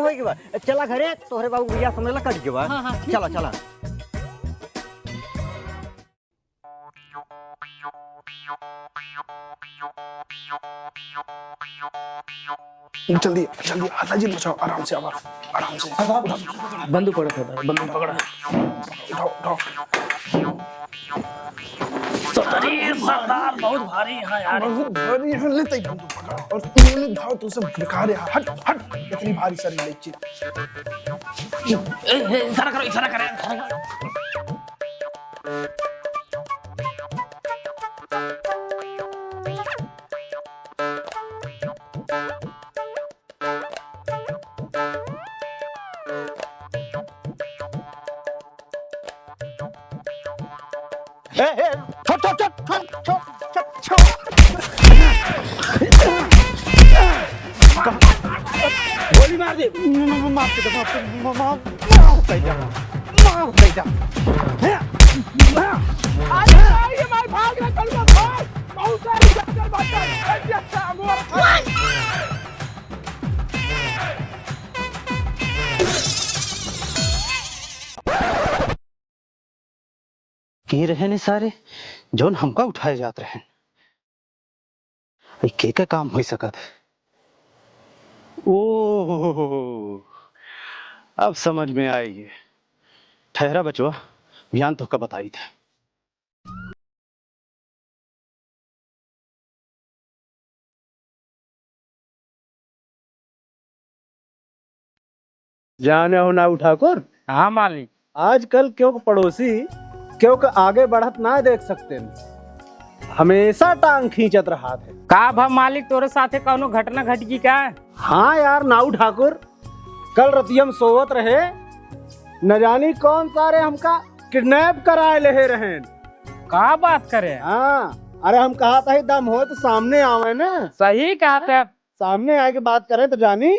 [SPEAKER 10] होएगा। चला घरे, तोहरे बाबू भैया समझला कट के बा। चला।
[SPEAKER 12] जल्दी आधा जी बचाओ, आराम से
[SPEAKER 2] बंदूक पकड़ा, बंदूक पकड़ा।
[SPEAKER 12] उठाओ।
[SPEAKER 2] सरदार बहुत भारी है यार।
[SPEAKER 12] बहुत भारी है, लेते ही बंदूक पकड़ और तूने धाव तू सब बेकार है। हट इतनी भारी सारी ले चीज।
[SPEAKER 2] इशारा करो।
[SPEAKER 8] गोली मार दे। माफ कर जा।
[SPEAKER 12] ये मार भाग रहा, चल भाग। बहुत सारी जंगल
[SPEAKER 1] के रहे ने सारे जोन हमका उठाए जात रहे। के काम हो सकत। ओ अब समझ में आएगी। ठहरा बचवा, ज्ञान तो का बताई था।
[SPEAKER 8] जाने हो ना ठाकुर।
[SPEAKER 2] हाँ मालिक।
[SPEAKER 8] आजकल क्यों पड़ोसी क्यों आगे बढ़त ना देख सकते, हमेशा टांग खींचत रहा थे।
[SPEAKER 2] का भा मालिक, तोरे साथे कौनो घटना घट गई क्या?
[SPEAKER 8] हाँ यार नाऊ ठाकुर, कल रतियम सोवत रहे, न जानी कौन सारे हमका किडनैप कराए ले रहे।
[SPEAKER 2] का बात करे?
[SPEAKER 8] हाँ अरे हम कहा था दम हो तो सामने आवे ना।
[SPEAKER 2] सही कहा था,
[SPEAKER 8] सामने आके बात करें तो जानी।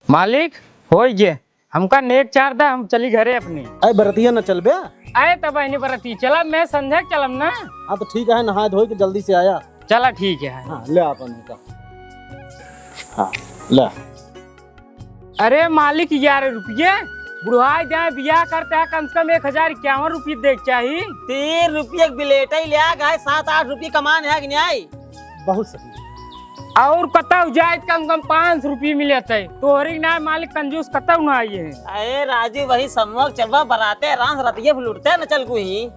[SPEAKER 2] मालिक हो गए, हमका नेक चार दा, हम चली घरे अपनी।
[SPEAKER 8] अरे बरतिया न चल बे।
[SPEAKER 2] आए तब नहीं बरती, चला मैं संध्या चलम ना।
[SPEAKER 8] हाँ तो ठीक है, नहा धोई के जल्दी से आया।
[SPEAKER 2] चला ठीक है।
[SPEAKER 8] हाँ ले अपन का। हाँ ले।
[SPEAKER 2] अरे मालिक 11 रुपये बुढ़ा जाए बियाह करता है, कम से कम 1051 रुपये देख चाहिए।
[SPEAKER 9] 3 रुपये बिलेट ही लिया गए, 7-8 रुपये कमान है कि नहीं?
[SPEAKER 8] बहुत सही।
[SPEAKER 2] और कतौ जाए कम 500 रुपये मिले थे, तोहरी ना मालिक कंजूस कतौ ना आई है।
[SPEAKER 9] अरे राजू वही समोक चलवा बराते रांस रतिये लुटते न चल ही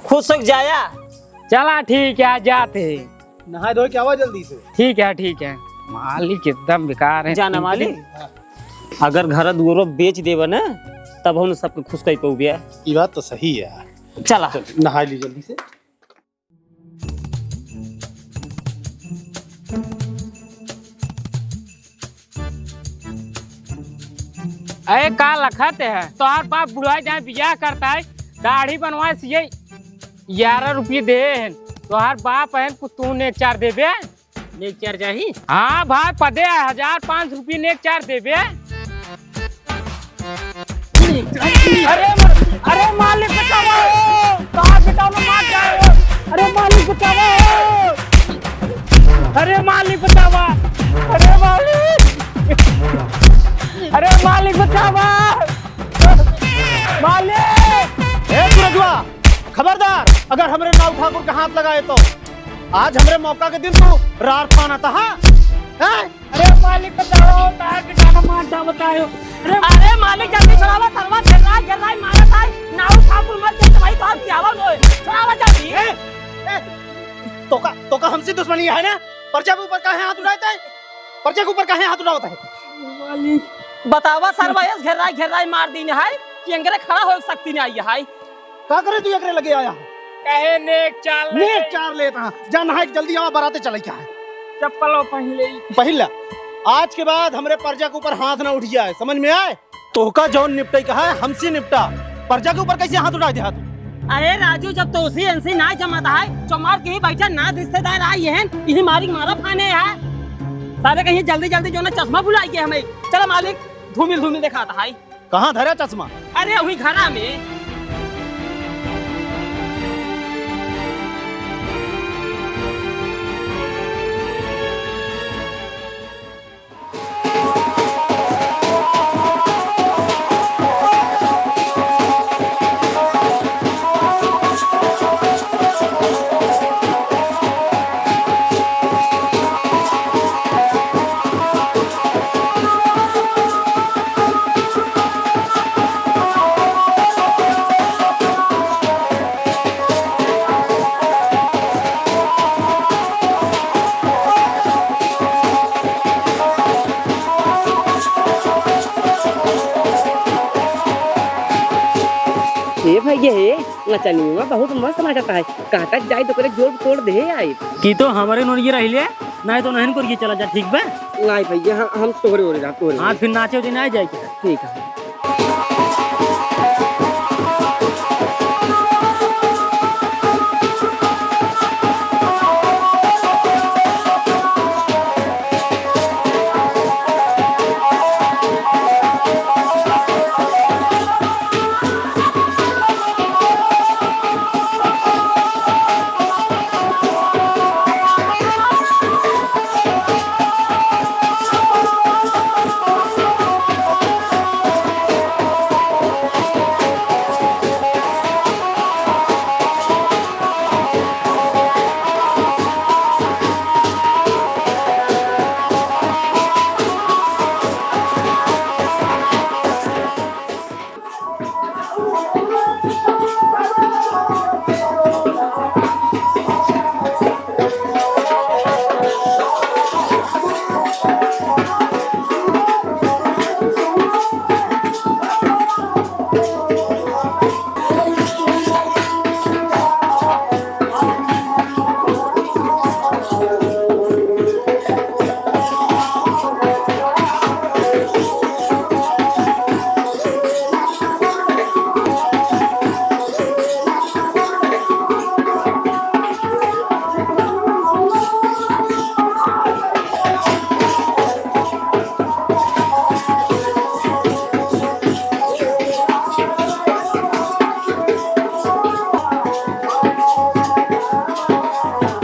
[SPEAKER 9] खुश हो जाया।
[SPEAKER 2] चला ठीक है, जाते
[SPEAKER 8] नहा धो के आवा जल्दी से।
[SPEAKER 2] ठीक है। मालिक एकदम बेकार है।
[SPEAKER 9] जाना मालिक, अगर घर दुआरो बेच देव ना तब हम सबके खुश कर पाऊ।
[SPEAKER 1] ये बात तो सही है।
[SPEAKER 9] चला
[SPEAKER 1] नहा ली जल्दी से।
[SPEAKER 2] अरे का लखत है, तोहार बाप बुढ़ा जाए बियाह करता है, दाढ़ी बनवाए से 11 रुपये दे। तोहार बाप है कुछ तू नेक चार देबे।
[SPEAKER 9] नेक चार चाहिए?
[SPEAKER 2] हाँ भाई पदे 1005 रुपये नेक चार देबे। अरे मालिक बचाओ, कहाँ बेटा मार जाए। अरे मालिक बचाओ, अरे मालिक बचावा, अरे मालिक बचावा, मालिक।
[SPEAKER 8] ए सूरजवा, खबरदार, अगर हमरे नाव ठाकुर का हाथ लगाए तो आज हमरे मौका के दिन तू रार पाना था।
[SPEAKER 2] अरे मालिक बचाओ, तार बेटा मार बताओ।
[SPEAKER 9] अरे मालिक जल्दी चलावा, सरवा चल रहा है मारा था। नाव ठाकुर मत दे भाई, बात क्या आवाज चलावा जल्दी।
[SPEAKER 8] तो का हमसे दुश्मनी है ना? पर्चा के ऊपर काहे हाथ उठाते हैं? पर्चा के ऊपर काहे हाथ उठाता है?
[SPEAKER 2] मालिक
[SPEAKER 11] बतावा सरवायस घेराई मार दी है कि अंगरे खड़ा हो सकती नहीं आई है।
[SPEAKER 8] का करे तू एकरे लगे आया
[SPEAKER 11] कहे नेक
[SPEAKER 8] चार लेता जा नहा के जल्दी आवा बराते चले क्या है
[SPEAKER 11] चप्पलों पहले
[SPEAKER 8] पहिला आज के बाद हमरे प्रजा के ऊपर हाथ ना उठ जाए, समझ में आए? तोहका जौन निपटाई कहा है हमसे निपटा, प्रजा के ऊपर कैसे हाथ उठा दे तू?
[SPEAKER 2] अरे राजू जब तो उसी अंसी ना जमाता है चमार के ही बैठा ना रिश्तेदार आई है यही मारी मारा फाने है सारे कहीं जल्दी जो ना चश्मा भुलाई के हमें। चलो मालिक धूमिल दिखाता है।
[SPEAKER 8] कहाँ धरा चश्मा?
[SPEAKER 2] अरे वही घरा में।
[SPEAKER 9] ये नचनी में बहुत मस्त नाचता है, कहता जाए तो करे जोर तोड़ दे आई
[SPEAKER 2] की तो हमारे नोरिये रहिले नहीं तो नहीं करिए चला जा ठीक बा।
[SPEAKER 9] नहीं भैया हम तोहरे हो रहे तोहरे।
[SPEAKER 2] हाँ फिर नाचे उसे नहीं जाए क्या?
[SPEAKER 9] ठीक है।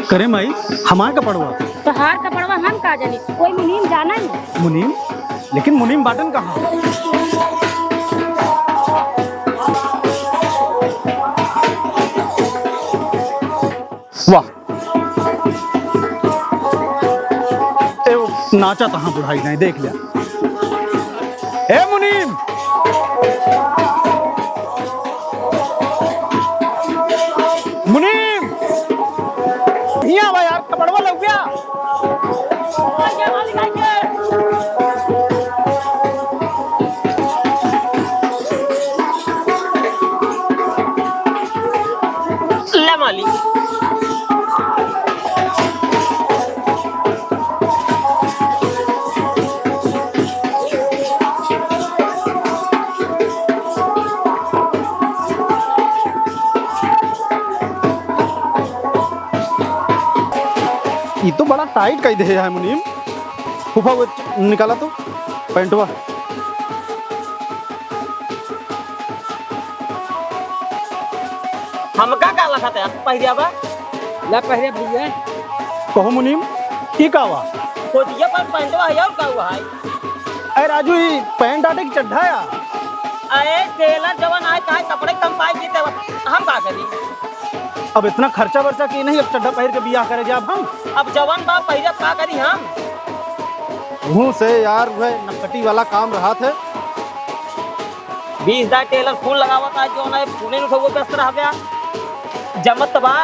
[SPEAKER 8] करे माई हमार का पड़वा
[SPEAKER 3] तो हार का पड़वा हम का जानी, कोई मुनीम जाना है।
[SPEAKER 8] मुनीम? लेकिन मुनीम बाटन कहाँ? वाह ए वो नाचा तहाँ बुढ़ाई नहीं देख लिया। ए मुनीम यहाँ भाई यार कपड़वा लग गया।
[SPEAKER 11] ले मालिक
[SPEAKER 8] ये तो बड़ा टाइट कह दे है मुनीम। फूफा वो निकाला तो पैंटवा।
[SPEAKER 11] हमका का लखत है पहिरिया बा
[SPEAKER 9] ला पहरे भैया
[SPEAKER 8] कहो मुनीम की कावा
[SPEAKER 11] कोटिया पर पैंटवा है और का हुआ है?
[SPEAKER 8] अरे राजू ये पैंट आटे की चड्ढा या
[SPEAKER 11] अरे टेलर जवान आए काहे कपड़े कम पाई जीते हम का करी?
[SPEAKER 8] अब इतना खर्चा वर्चा की नहीं, अब चड्ढा पहन के बियाह करे जा हम।
[SPEAKER 11] अब जवान बाप पहिरे का करी हम?
[SPEAKER 8] मुँह से यार वह नकटी वाला काम रहा थे।
[SPEAKER 11] 20 दार टेलर फूल लगावत है जो ना फूले न खगो व्यस्त रह गया जमत बा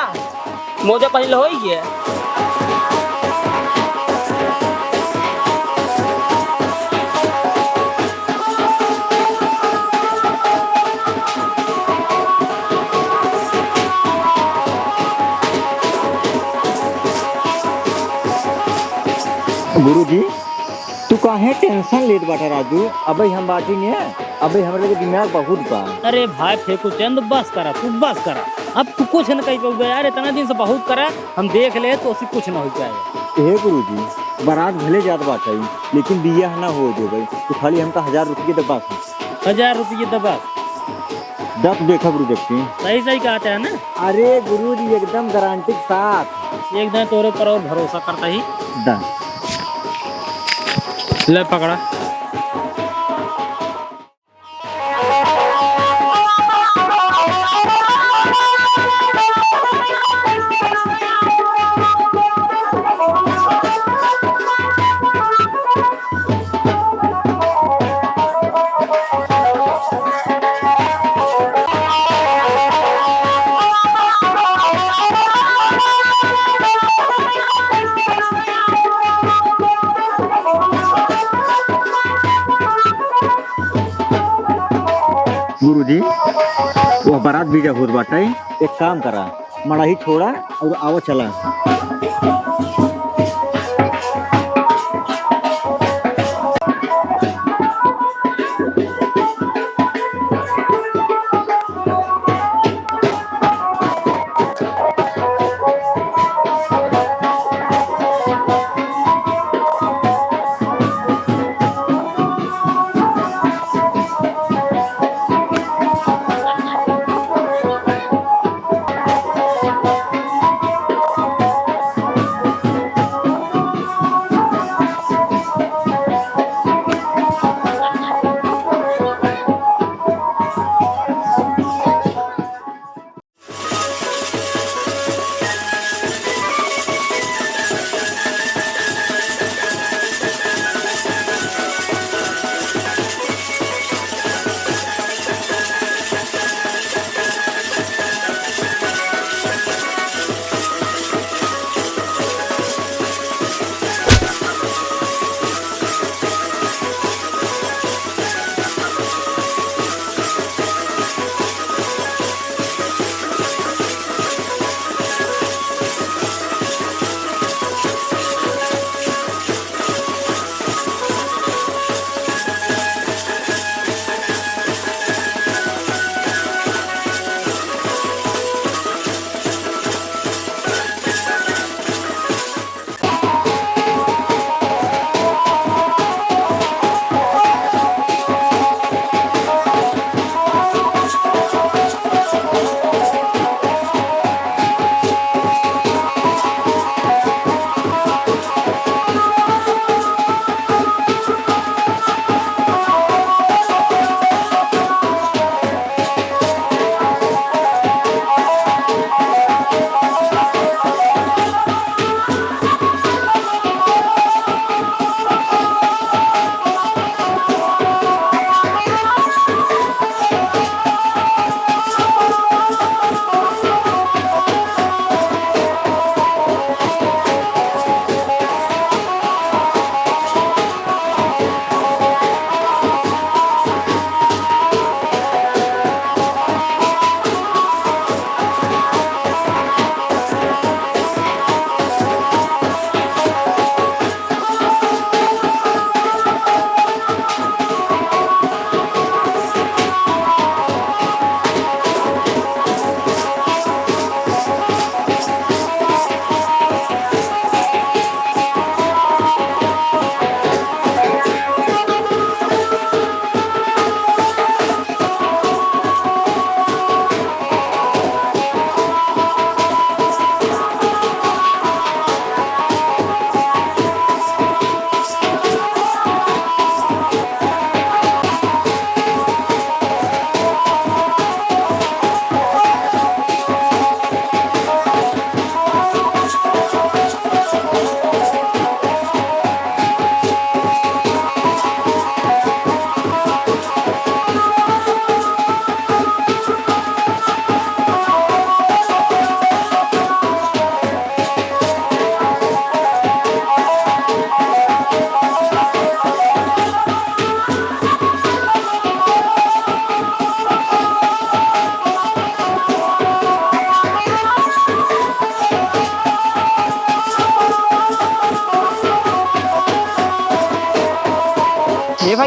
[SPEAKER 11] मोजे पहले होई है।
[SPEAKER 10] गुरुजी तू काहे टेंशन लेत बाटा राजू अबे हम बाटी ने अबे हमरे के दिमाग बहुत बा।
[SPEAKER 2] अरे भाई फेंको चंद बस करा तू बस करा। अब तू कुछ न कही पाऊगा यार, इतना दिन से बहुत करा हम देख ले तो उसी कुछ न हो पाएगा।
[SPEAKER 10] हे गुरुजी बारात भले जात बाटा लेकिन बियाह ना हो देबे तो खाली हमका 1000 रुपये दबा
[SPEAKER 2] 1000 रुपये दबा
[SPEAKER 10] दब देखा गुरु देखती
[SPEAKER 2] सही सही कहते हैं ना।
[SPEAKER 10] अरे गुरुजी एकदम गारंटी साथ
[SPEAKER 2] एकदम तोरे पर और भरोसा करता ही
[SPEAKER 10] दा
[SPEAKER 2] ले पकड़ा।
[SPEAKER 10] गुरुजी वो बारात भी जा होत बाटे एक काम करा मड़ाही छोड़ा और आवा चला।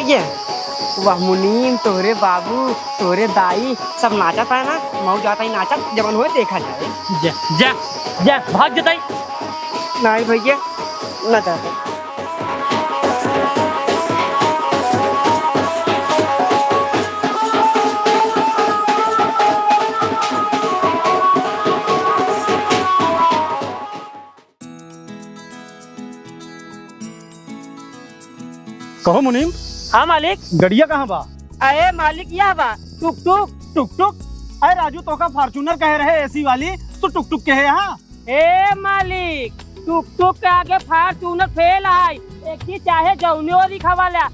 [SPEAKER 9] भैया वाह मुनीम तोहरे बाबू तोहरे दाई सब नाचत है ना मऊ जाता ही नाचत जवन हो देखा जाए
[SPEAKER 2] जा जा जा भाग जताई
[SPEAKER 9] नहीं भैया न जाता
[SPEAKER 8] कहो मुनीम,
[SPEAKER 9] हाँ मालिक।
[SPEAKER 8] गड़िया कहाँ बा?
[SPEAKER 9] अरे मालिक यह बा टुक टुक
[SPEAKER 8] टुक टुक। अरे राजू तो का फॉर्चूनर कह रहे एसी वाली, तो टुक टुक कहे यहाँ।
[SPEAKER 9] ए मालिक टुक टुक के आगे फॉर्चूनर फेल है एक ही चाहे जौनियो दिखावाला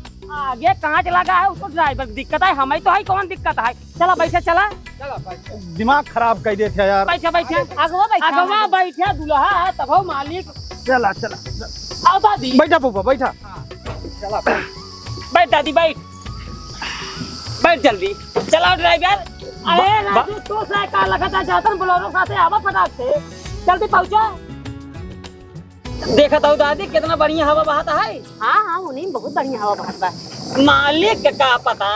[SPEAKER 9] आगे कांच लगा है उसको ड्राइवर दिक्कत है हमें तो है कौन दिक्कत है चला बैठे चला
[SPEAKER 8] दिमाग खराब कर देते यार।
[SPEAKER 9] बैठे बैठे अगवा बैठे दुल्हा है तब हो मालिक
[SPEAKER 8] चला चला
[SPEAKER 9] आओ दादी
[SPEAKER 8] बैठा पोपा बैठा।
[SPEAKER 9] चला बैठ दादी बैठ बैठ जल्दी चलाओ ड्राइवर। अरे राजू तू से का लगता जातन बोलेरो साथे आवा फटाक से जल्दी पहुंचो। देखा तो दादी कितना बढ़िया हवा बहाता है।
[SPEAKER 3] हाँ हाँ मुनीम बहुत बढ़िया हवा बहत बा।
[SPEAKER 9] मालिक का पता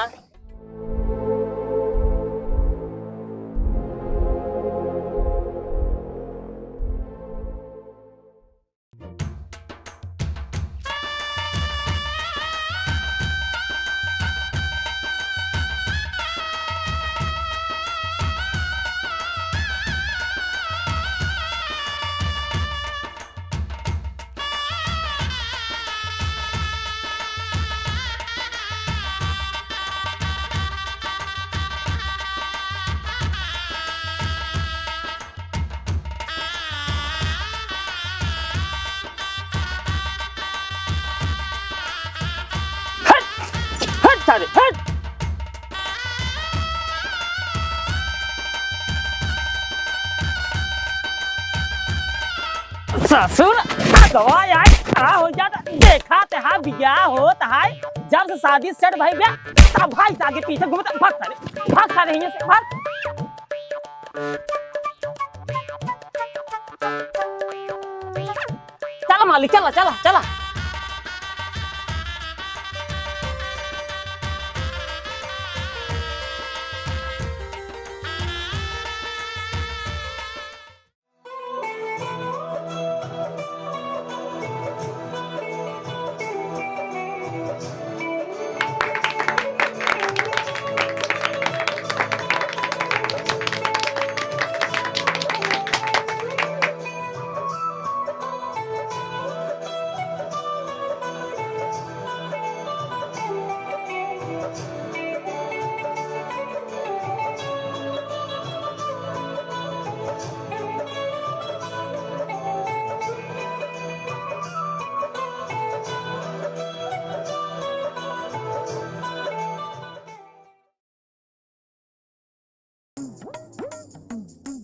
[SPEAKER 9] सारे हट ससुर दवा यार खड़ा हो जाता देखा ते हा बिया होता है जब से शादी सेट भाई बे तब भाई आगे पीछे घूमता भाग सारे यहीं से भाग। चला मालिक चला चला चला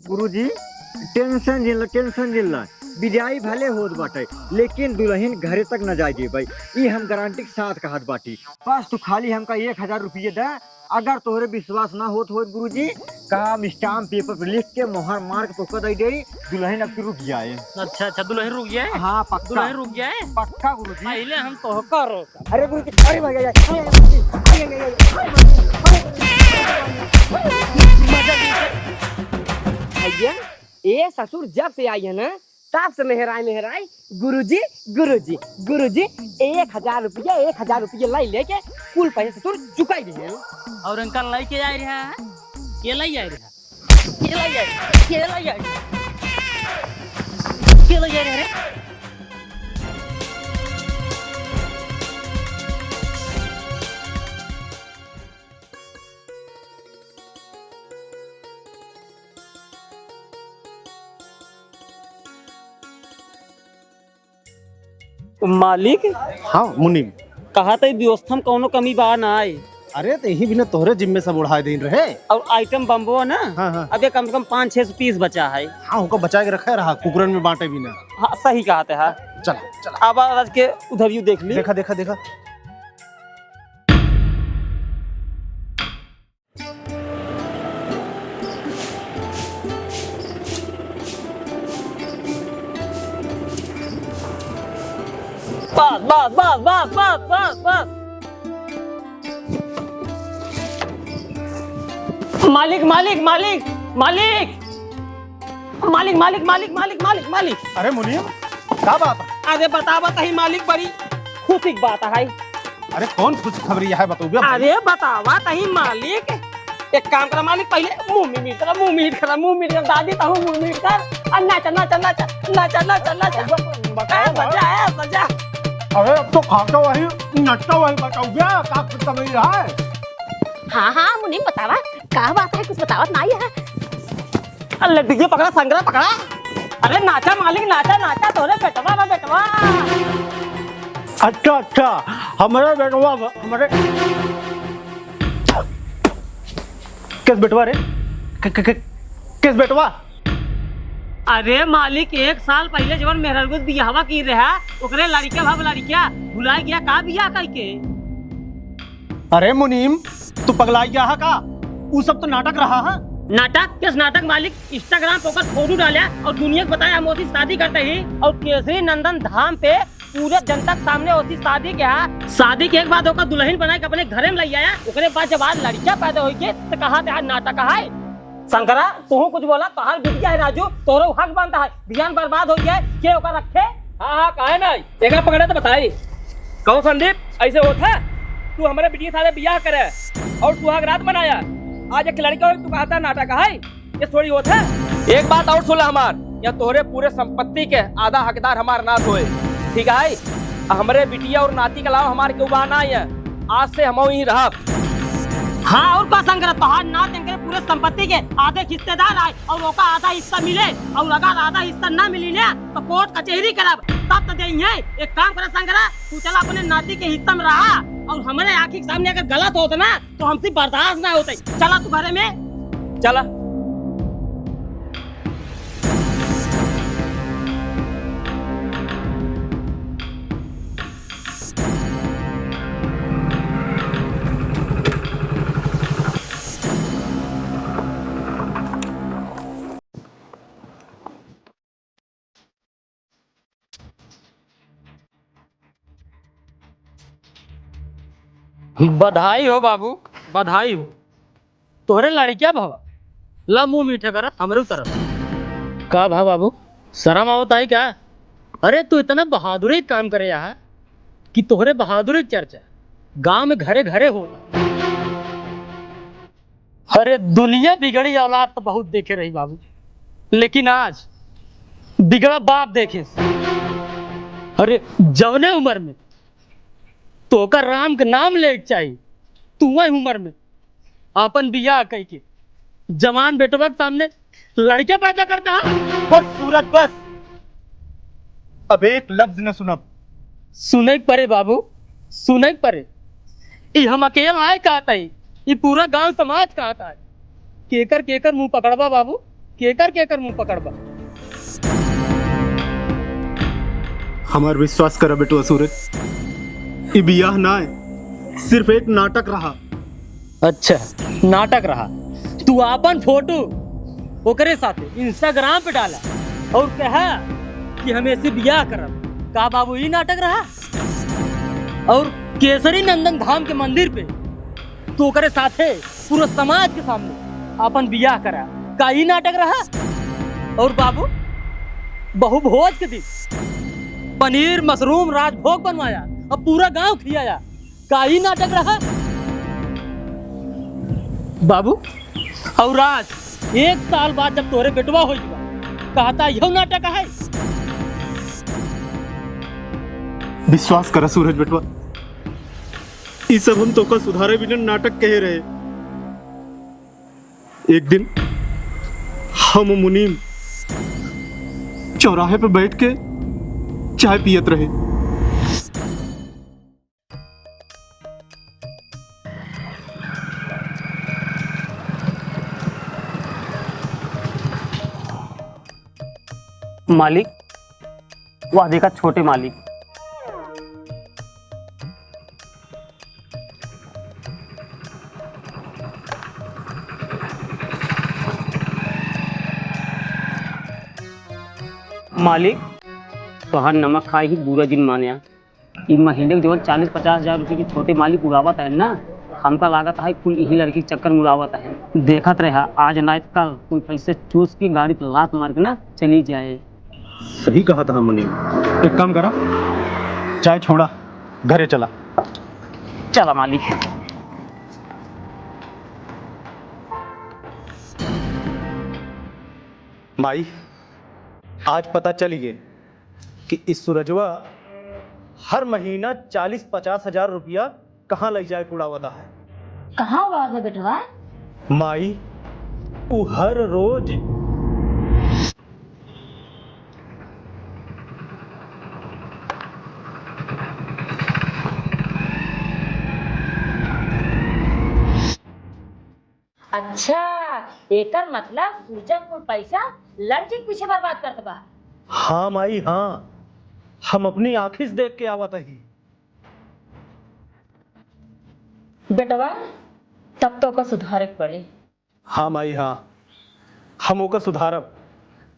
[SPEAKER 10] गुरुजी टेंशन जिल्ला विदाई भले होत बाटे लेकिन दुल्हन घरे तक न जाएगी भाई ये हम गारंटी के साथ कहत बाटी बस तू खाली हमका 1000 रुपये दे अगर तोहरे विश्वास ना होत हो गुरुजी का हम स्टाम्प पेपर पे लिख के मोहर मार के तोहका दे दे दुल्हन अब रुक जाए।
[SPEAKER 2] अच्छा अच्छा दुल्हन रुक गया है।
[SPEAKER 10] हाँ पक्का
[SPEAKER 2] दुल्हन रुक गया है
[SPEAKER 10] पक्का गुरुजी।
[SPEAKER 2] पहले हम तोहका रोक
[SPEAKER 10] अरे गुरुजी अरे भैया
[SPEAKER 9] भैया ये ससुर जब से आई है ना तब से मेहराई गुरुजी 1000 रुपया लाई लेके कुल पैसे ससुर चुकाई दिए
[SPEAKER 2] और अंकल लाई के आ रहा है के लाई आ रहा है मालिक।
[SPEAKER 8] हाँ मुनीम
[SPEAKER 2] कहा था व्यवस्था में कोनो कमी बा ना आए।
[SPEAKER 8] अरे तो यही बिना तोहरे जिम्मे सब उड़ा दिन रहे
[SPEAKER 2] और आइटम बम्बो ना।
[SPEAKER 8] हाँ हाँ
[SPEAKER 2] अबे कम से कम 5-6 पीस बचा है।
[SPEAKER 8] हाँ उनको बचा के रखा रहा कुकरन में बांटे बिना।
[SPEAKER 2] हाँ सही कहा था।
[SPEAKER 8] चला चला
[SPEAKER 2] अब आज के उधर यू देख ली।
[SPEAKER 8] देखा देखा देखा
[SPEAKER 2] बस बस बस बस बस बस बस
[SPEAKER 9] मालिक मालिक मालिक मालिक मालिक मालिक मालिक मालिक मालिक मालिक।
[SPEAKER 8] अरे मुनीम, क्या बात है?
[SPEAKER 9] अरे बतावा तही मालिक, बड़ी खुशी की बात है।
[SPEAKER 8] अरे कौन खुशखबरी है बताओ?
[SPEAKER 9] अरे बतावा तही मालिक, एक काम करा मालिक, पहले मुंह में मीट करा, मुंह मीट करा, मुंह मीट कर दादी ताऊ मुंह मीट कर और नाचा नाचा नाचा नाचा नाचा नाचा बजा है बजा।
[SPEAKER 8] अरे अब तो खाता वही नचता वही बताओ क्या खुशखबरी है?
[SPEAKER 3] हाँ हाँ मुनीम बतावा, क्या बात है, कुछ बतावत नहीं है।
[SPEAKER 9] अल्लाह डीजे पकड़ा, संगरा पकड़ा। अरे नाचा मालिक, नाचा नाचा, तोरे बेटवा ना बेटवा।
[SPEAKER 8] अच्छा अच्छा, हमारे बेटवा हमारे किस बेटवा रे? किस बेटवा?
[SPEAKER 9] अरे मालिक, एक साल पहले जब मेहर बियाहवा की रहा, ओकरे लड़का भाव लड़किया भुला गया का बियाह करके।
[SPEAKER 8] अरे मुनीम, तू पगला गया है का? वो सब तो नाटक रहा है।
[SPEAKER 9] नाटक? किस नाटक मालिक? इंस्टाग्राम पर फोटो डाला और दुनिया को बताया हम उसी शादी करते ही, और केसरी नंदन धाम पे पूरे जनता के सामने उसी शादी के शादी के एक बाद ओकर दुल्हन बना के अपने घरे में ले आया। ओकरे बाद जब आज लड़का पैदा हो गए तो कहा था नाटक है। शंकरा तू कुछ बोला, तोहार बिटिया है राजू, तोरो हक बनता है, बियान बर्बाद हो गया के ओकर रखे।
[SPEAKER 11] हाँ हाँ काहे नहीं, एक पकड़े तो बताई। कहो संदीप ऐसे होता? तू हमारे बिटिया सारे बियाह करे और सुहाग रात बनाया, आज एक लड़का हो तू कहता नाटक है, ये थोड़ी होता है। एक बात और सुन हमार, या तोहरे पूरे संपत्ति के आधा हकदार हमार नाथ होए, ठीक है? हमारे बिटिया और नाती के अलावा हमारे के उबाह नहीं है, आज से हम यहीं रहा।
[SPEAKER 9] हाँ और का संग्रह तोहार नाथ इनके पूरे संपत्ति के आधे हिस्सेदार आए और ओका आधा हिस्सा मिले, और अगर आधा हिस्सा ना मिली ना तो कोर्ट कचहरी करब तब तो देंगे। एक काम करा संग्रह, तू चला अपने नाती के हिस्सा में रहा, और हमारे आँखी के सामने अगर गलत होता ना तो हमसे बर्दाश्त ना होता। चला तू घरे में
[SPEAKER 11] चला।
[SPEAKER 2] बधाई हो बाबू, बधाई हो। तोहरे लड़किया भावा ला मुंह मीठे कर हमरे तरफ का भा बाबू, शर्म आवता है क्या? अरे तू इतना बहादुरी काम करे यहाँ कि तोहरे बहादुरी चर्चा गांव में घरे घरे हो। अरे दुनिया बिगड़ी औलाद तो बहुत देखे रही बाबू, लेकिन आज बिगड़ा बाप देखे। अरे जवने उम्र में तो का राम के नाम ले चाहिए, तू वही उम्र में अपन बियाह कह के जवान बेटवा के सामने लड़के पैदा करता है।
[SPEAKER 8] बस सूरज बस, अब एक लफ्ज न सुनब।
[SPEAKER 2] सुने के परे बाबू, सुने के परे। ये हम अकेला आए कहता है, ये पूरा गांव समाज कहता है। केकर केकर मुंह पकड़बा बाबू, केकर केकर मुंह पकड़बा।
[SPEAKER 1] हमार विश्वास करा बेटुआ सूरज, ये बियाह ना है, सिर्फ एक नाटक रहा।
[SPEAKER 2] अच्छा नाटक रहा? तू अपन फोटो ओकरे साथे इंस्टाग्राम पे डाला और कहा कि हम ऐसे बियाह करब, का बाबू ये नाटक रहा? और केसरी नंदन धाम के मंदिर पे तू ओकरे साथे पूरा समाज के सामने अपन बियाह करा, का ये नाटक रहा? और बाबू बहु भोज के दिन पनीर मशरूम राजभोग बनवाया और पूरा गांव खिलाया, का ही नाटक रहा? बाबू और आज एक साल बाद जब तोरे बेटवा हो जाएगा कहता यह नाटक है।
[SPEAKER 1] विश्वास करा सूरज बेटवा, ये सब हम तो का सुधारे बिना नाटक कहे रहे। एक दिन हम मुनीम चौराहे पे बैठ के चाय पियत रहे।
[SPEAKER 2] मालिक वह देखा छोटे मालिक। मालिक तोहार नमक खाए ही बुरा दिन माने। ई महीने के जो 40-50 हजार रुपये की छोटे मालिक उड़ावत है ना,
[SPEAKER 9] हमका लागत है कुल यही लड़की के चक्कर मुलावत है। देखत रहा आज नाइट कल कोई पैसे चूस की गाड़ी पर लात मार के ना चली जाए।
[SPEAKER 1] सही कहा था मुनीम। एक काम करा, चाय छोड़ा, घरे चला।
[SPEAKER 9] चला मालिक।
[SPEAKER 1] माई, आज पता चल गए कि इस सूरजवा हर महीना 40-50 हजार रुपया कहाँ ले जाए उड़ावता है।
[SPEAKER 3] कहाँ हुआ है बेटवा?
[SPEAKER 1] माई, वो हर रोज
[SPEAKER 3] अच्छा, एकर मतलब सूरजा को पैसा लड़के के पीछे बर्बाद करत बा।
[SPEAKER 1] हाँ माई हाँ, हम अपनी आँखी से देख के आवत ही।
[SPEAKER 3] बेटवा तब तो का सुधारे के पड़े।
[SPEAKER 1] हाँ माई हाँ, हम ओकर सुधारब,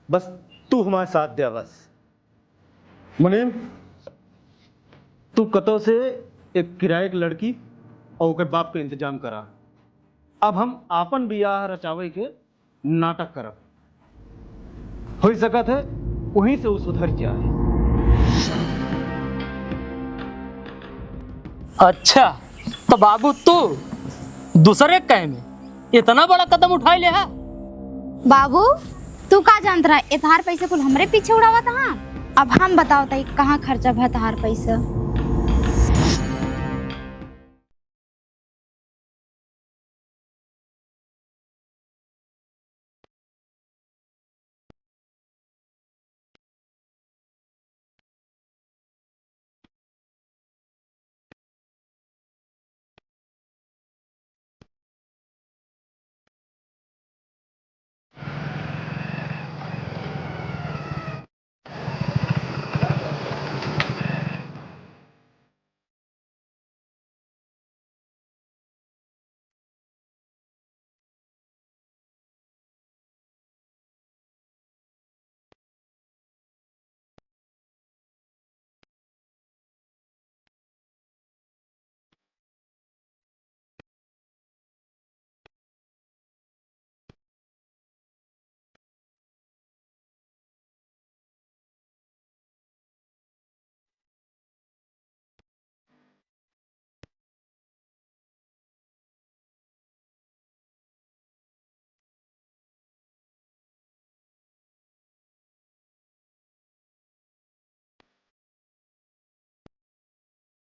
[SPEAKER 1] बस तू हमारे साथ दे बस। मुनीम, तू कतो से एक किराए की लड़की और ओकर बाप के इंतजाम करा। अब हम आपन बियाह रचावे के नाटक करब। हो सकत है वहीं से वो सुधर जाए।
[SPEAKER 2] अच्छा तो बाबू तू दूसरे कहे में इतना बड़ा कदम उठा ले है?
[SPEAKER 5] बाबू तू का जानत रहा इतहार पैसे कुल हमरे पीछे उड़ावा था। अब हम बताओ तई कहाँ खर्चा भा तहार पैसा।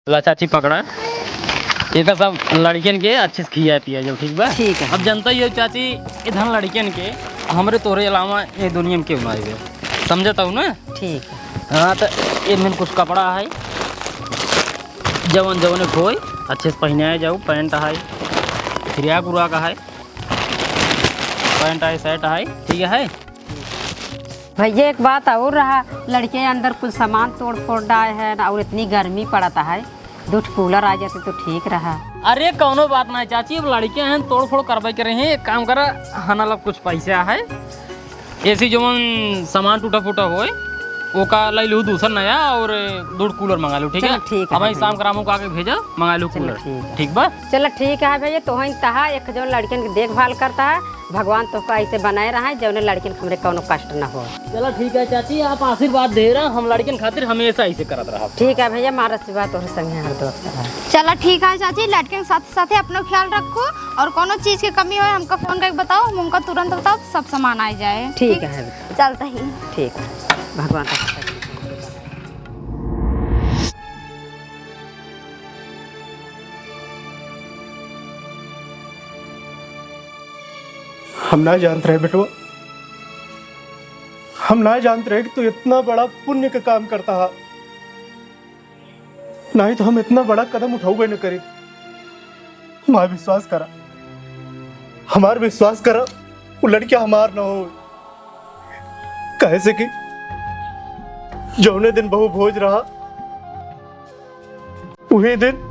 [SPEAKER 2] ला चाची पकड़ा, ये तो सब लड़कियन के अच्छे से खिया पिया जो ठीक बा।
[SPEAKER 9] ठीक है।
[SPEAKER 2] अब जनता ये चाची इधर लड़कियन के हमरे तोरे अलावा ये दुनिया में क्यों आए समझता हूँ ना।
[SPEAKER 9] ठीक है।
[SPEAKER 2] हाँ तो इनमें कुछ कपड़ा है जवन जवन खोई अच्छे से पहनाए जाऊ। पैंट है, फ्रिया गुरा का है, पैंट है, शर्ट है, ठीक है।
[SPEAKER 13] भैया एक बात और रहा, लड़के अंदर कुछ सामान तोड़ फोड़ डाले है और इतनी गर्मी पड़ता है, दूध कूलर आ जाते तो ठीक रहा।
[SPEAKER 2] अरे कौनो बात नहीं चाची, अब लड़के हैं तोड़ फोड़ करवाई कर रहे हैं। एक काम करा, हना लब कुछ पैसा है ऐसी जो सामान टूटा फूटा होए वो का ले लूँ दूसरा नया और दूध कूलर मंगा लूँ, ठीक है।
[SPEAKER 13] ठीक है
[SPEAKER 2] अब शाम करामू का आके भेजा मंगा लूँ कूलर, ठीक बा।
[SPEAKER 13] चलो ठीक है भैया, तो ही तहा एक जो लड़कियन की देखभाल करता है, भगवान तो ऐसे बनाए रहा है जो लड़कियन हमरे कोनो कष्ट न हो।
[SPEAKER 2] चलो ठीक है चाची, आप आशीर्वाद दे रहा, हम लड़कियन खातिर हमेशा ऐसे करत रहा।
[SPEAKER 13] ठीक है भैया, मारा आशीर्वाद तोहरे संगे हर दोस्त रहा।
[SPEAKER 5] चलो ठीक है चाची, लड़के के साथ साथ अपना ख्याल रखो और कोनो चीज की कमी हो हमका फोन करके बताओ, हम उनका तुरंत बताओ, सब सामान आ जाए।
[SPEAKER 13] ठीक है,
[SPEAKER 5] चलता ही।
[SPEAKER 13] ठीक है, भगवान का
[SPEAKER 1] हम ना जानते रहे बेटवा, हम ना जानते रहे कि तू इतना बड़ा पुण्य का काम करता है, नहीं तो हम इतना बड़ा कदम उठाओगे न करे। हमारा विश्वास करा, हमारा विश्वास करा, वो लड़कियां हमार ना हो। कैसे कि जौने दिन बहु भोज रहा वही दिन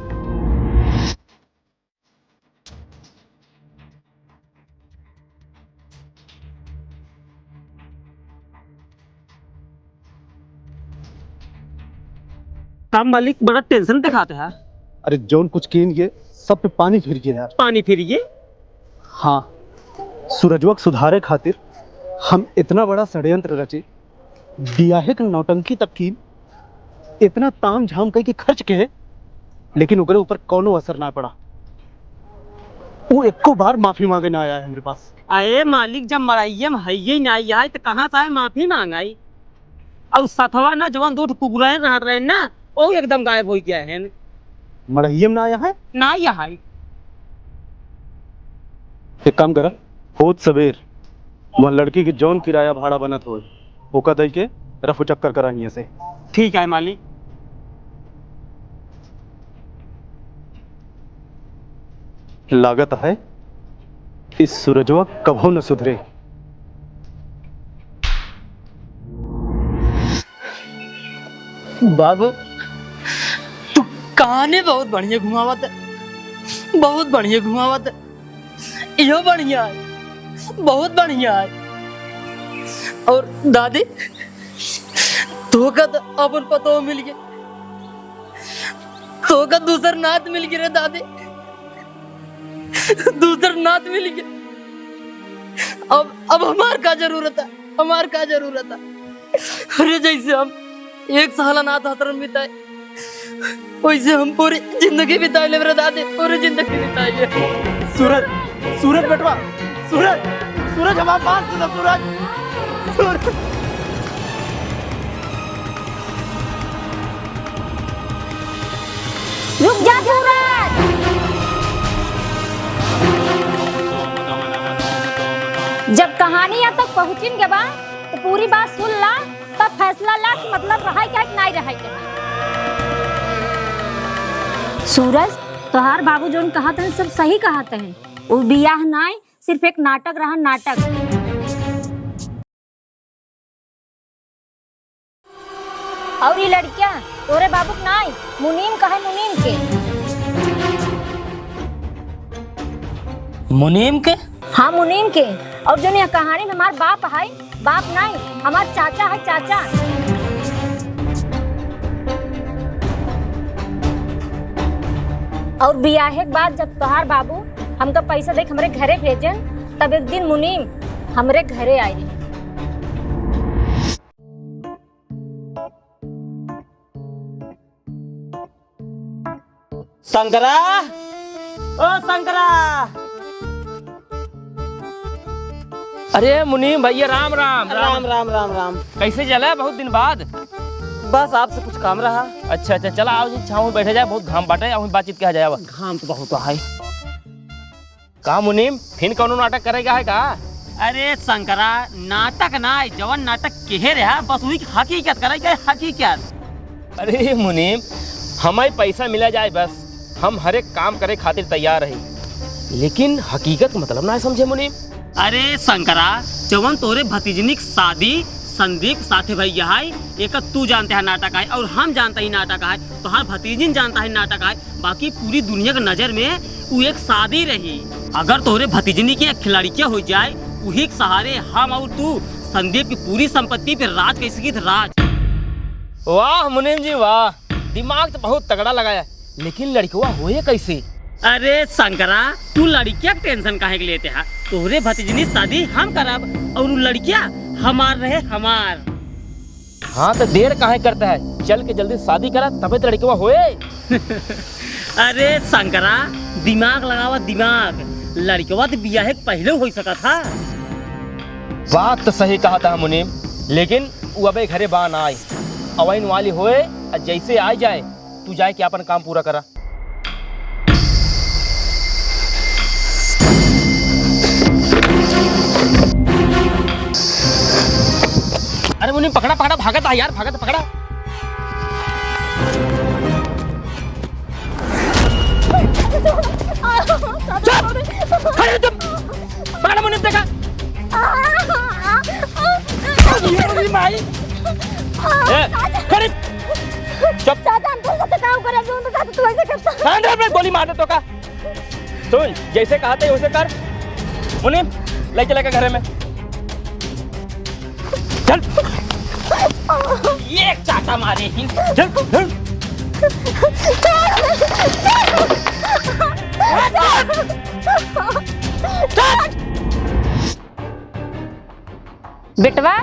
[SPEAKER 8] आप मालिक बड़ा टेंशन दिखाते हैं।
[SPEAKER 1] अरे जौन कुछ कीन के
[SPEAKER 8] सब पे पानी फिर गया यार।
[SPEAKER 11] पानी फिरिए।
[SPEAKER 8] हाँ, सूरजवक सुधारे खातिर हम इतना बड़ा षड्यंत्र रचे, बियाहे के नौटंकी तक की इतना ताम झाम कई के खर्च के, लेकिन ओकरे ऊपर कोनो असर ना पड़ा। वो एको बार माफी मांगे ना आया है मेरे पास।
[SPEAKER 9] अरे मालिक, जब मरैया में है ना आई तो कहाँ से माफी मांगाई। और सथवा ना जवान दो कुकुरा रह रहे ना, वो एकदम गायब हो गया है।
[SPEAKER 8] मरहियम ना आया है
[SPEAKER 9] ना यहाँ
[SPEAKER 8] एक काम करा, होत सवेर वह लड़की के जौन किराया भाड़ा बनत हो ओका दई के रफू चक्कर कराइए से।
[SPEAKER 9] ठीक है मालिक।
[SPEAKER 8] लागत है इस सूरजवा कभो न सुधरे।
[SPEAKER 2] बाबू तू कहानी बहुत बढ़िया घुमावत है, बहुत बढ़िया घुमावत है। यो बढ़िया है, बहुत बढ़िया है। और दादी तो का तो अपन पतो मिल गया, तो का दूसर नात मिल गया रे दादी, दूसर नात मिल गया। अब हमार का जरूरत है, हमार का जरूरत है। अरे जैसे हम एक साल अनाथ आश्रम बिताए, वैसे हम पूरी जिंदगी बिताए ले दादी, पूरी जिंदगी बिताए ले।
[SPEAKER 8] सूरज, सूरज बेटवा, सूरज, सूरज हमारा बात सुनो, सूरज, सूरज।
[SPEAKER 5] रुक जा सूरज। जब कहानी यहाँ तक पहुँचिन के बाद तो पूरी बात सुन ला, तब फैसला ला कि मतलब रहा क्या कि नहीं रहा क्या। सूरज, तोहार बाबू जोन कहा था सब सही कहा था। वो बियाह नहीं, सिर्फ एक नाटक रहा, नाटक। और ये लड़कियां तोरे बाबू के नहीं, मुनीम का है, मुनीम के।
[SPEAKER 2] मुनीम के?
[SPEAKER 5] हाँ मुनीम के। और जो ये कहानी में हमार बाप है, बाप नहीं हमार चाचा है, चाचा। और बियाहे के बाद जब तोहार बाबू हमका पैसा देख हमरे घरे भेजन, तब एक दिन मुनीम हमरे घरे आई।
[SPEAKER 9] शंकरा, ओ शंकरा।
[SPEAKER 11] अरे मुनीम भैया, राम राम।
[SPEAKER 9] राम राम राम राम।
[SPEAKER 11] कैसे चला है बहुत दिन बाद?
[SPEAKER 9] बस आपसे कुछ काम रहा।
[SPEAKER 11] अच्छा अच्छा, चला आओ जी, छाँव में बैठे जाए, बहुत घाम बाटे, आओ बातचीत किया जाए।
[SPEAKER 9] घाम तो बहुत है।
[SPEAKER 11] का मुनीम फिर कौनो नाटक करेगा है का?
[SPEAKER 9] अरे शंकरा, नाटक ना जवन नाटक केहे रहा, बस वही हकीकत करेगा, हकीकत।
[SPEAKER 11] अरे मुनीम, हमें पैसा मिला जाए बस, हम हर एक काम करे खातिर तैयार रही, लेकिन हकीकत मतलब ना समझे मुनीम।
[SPEAKER 9] अरे शंकरा, जवन तोरे भतीजनी की शादी संदीप साथे भैया है, एक तू जानते है नाटक है, और हम जानते ही नाटक है, तो हाँ भतीजिन जानता है नाटक है। बाकी पूरी दुनिया की नजर में वो एक शादी रही। अगर तोरे भतीजनी की एक लड़कियां हो जाए, वही के सहारे हम और तू संदीप की पूरी संपत्ति पे राज कैसे की राज।
[SPEAKER 11] वाह मुनीम जी वाह, दिमाग तो बहुत तगड़ा लगाया, लेकिन लड़कवा होए कैसे?
[SPEAKER 9] अरे शंकरा, तू लड़किया के टेंशन काहे के लेते है? तोरे भतीजनी शादी हम करब, और वो लड़किया हमार रहे, हमार।
[SPEAKER 11] हाँ तो देर काहे करता है, चल के जल्दी शादी करा, तबे तो लड़कवा होए।
[SPEAKER 9] अरे शंकरा, दिमाग लगावा दिमाग, लड़कवा तो बियाह पहले हो सका था।
[SPEAKER 11] बात तो सही कहा था मुनीम, लेकिन वो अबे घरे बान आए, अवैन वाली होए, जैसे आ जाए तू जाए कि अपन काम पूरा करा। अरे मुनीम पकड़ा पकड़ा, भागत है यार, भागत पकड़ा। पकड़ा मुनीम, देखा माई। चुप, गोली मार दे तो का। सुन, जैसे कहा था वैसे कर। मुनीम ले चलेगा घर में, चल।
[SPEAKER 9] ये चाटा मारे ही,
[SPEAKER 11] चल चल।
[SPEAKER 3] बेटवा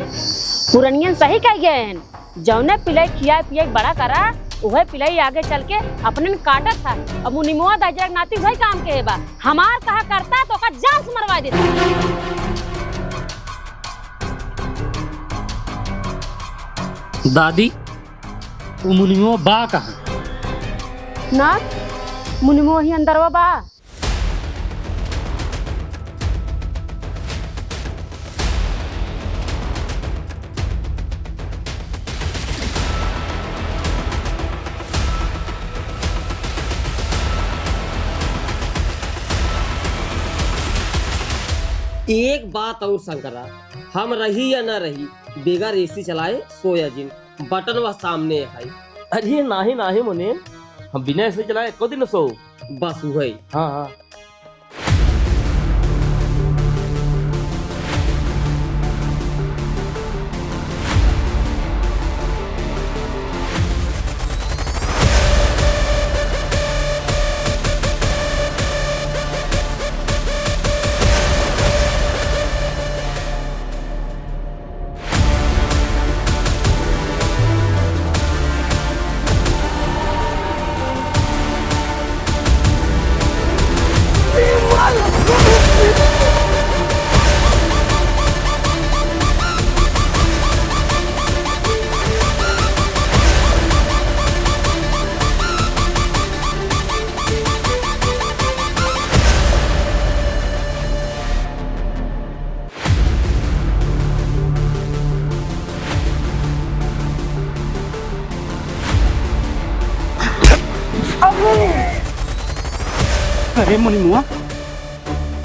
[SPEAKER 3] पुरनियन सही कह गए हैं, जौने पिलाई खिया पिया बड़ा करा वह पिलाई आगे चल के अपने में काटत था। अब मुनिमुआ दाजरा नाती वही काम के बा, हमार कहा करता तो का जान से मरवा देता।
[SPEAKER 2] दादी वो मुनिमुआ बा कहाँ?
[SPEAKER 3] ना मुनिमुआ ही अंदरवा बा।
[SPEAKER 11] एक बात और शंकरा, हम रही या ना रही बेगर एसी चलाए सोया जिन बटन वह सामने है।
[SPEAKER 4] अरे नाही नाही मुने, हम बिना ऐसे चलाए को दिन सो
[SPEAKER 11] बस वही।
[SPEAKER 4] हाँ हाँ।
[SPEAKER 8] अरे मुनिमुआ,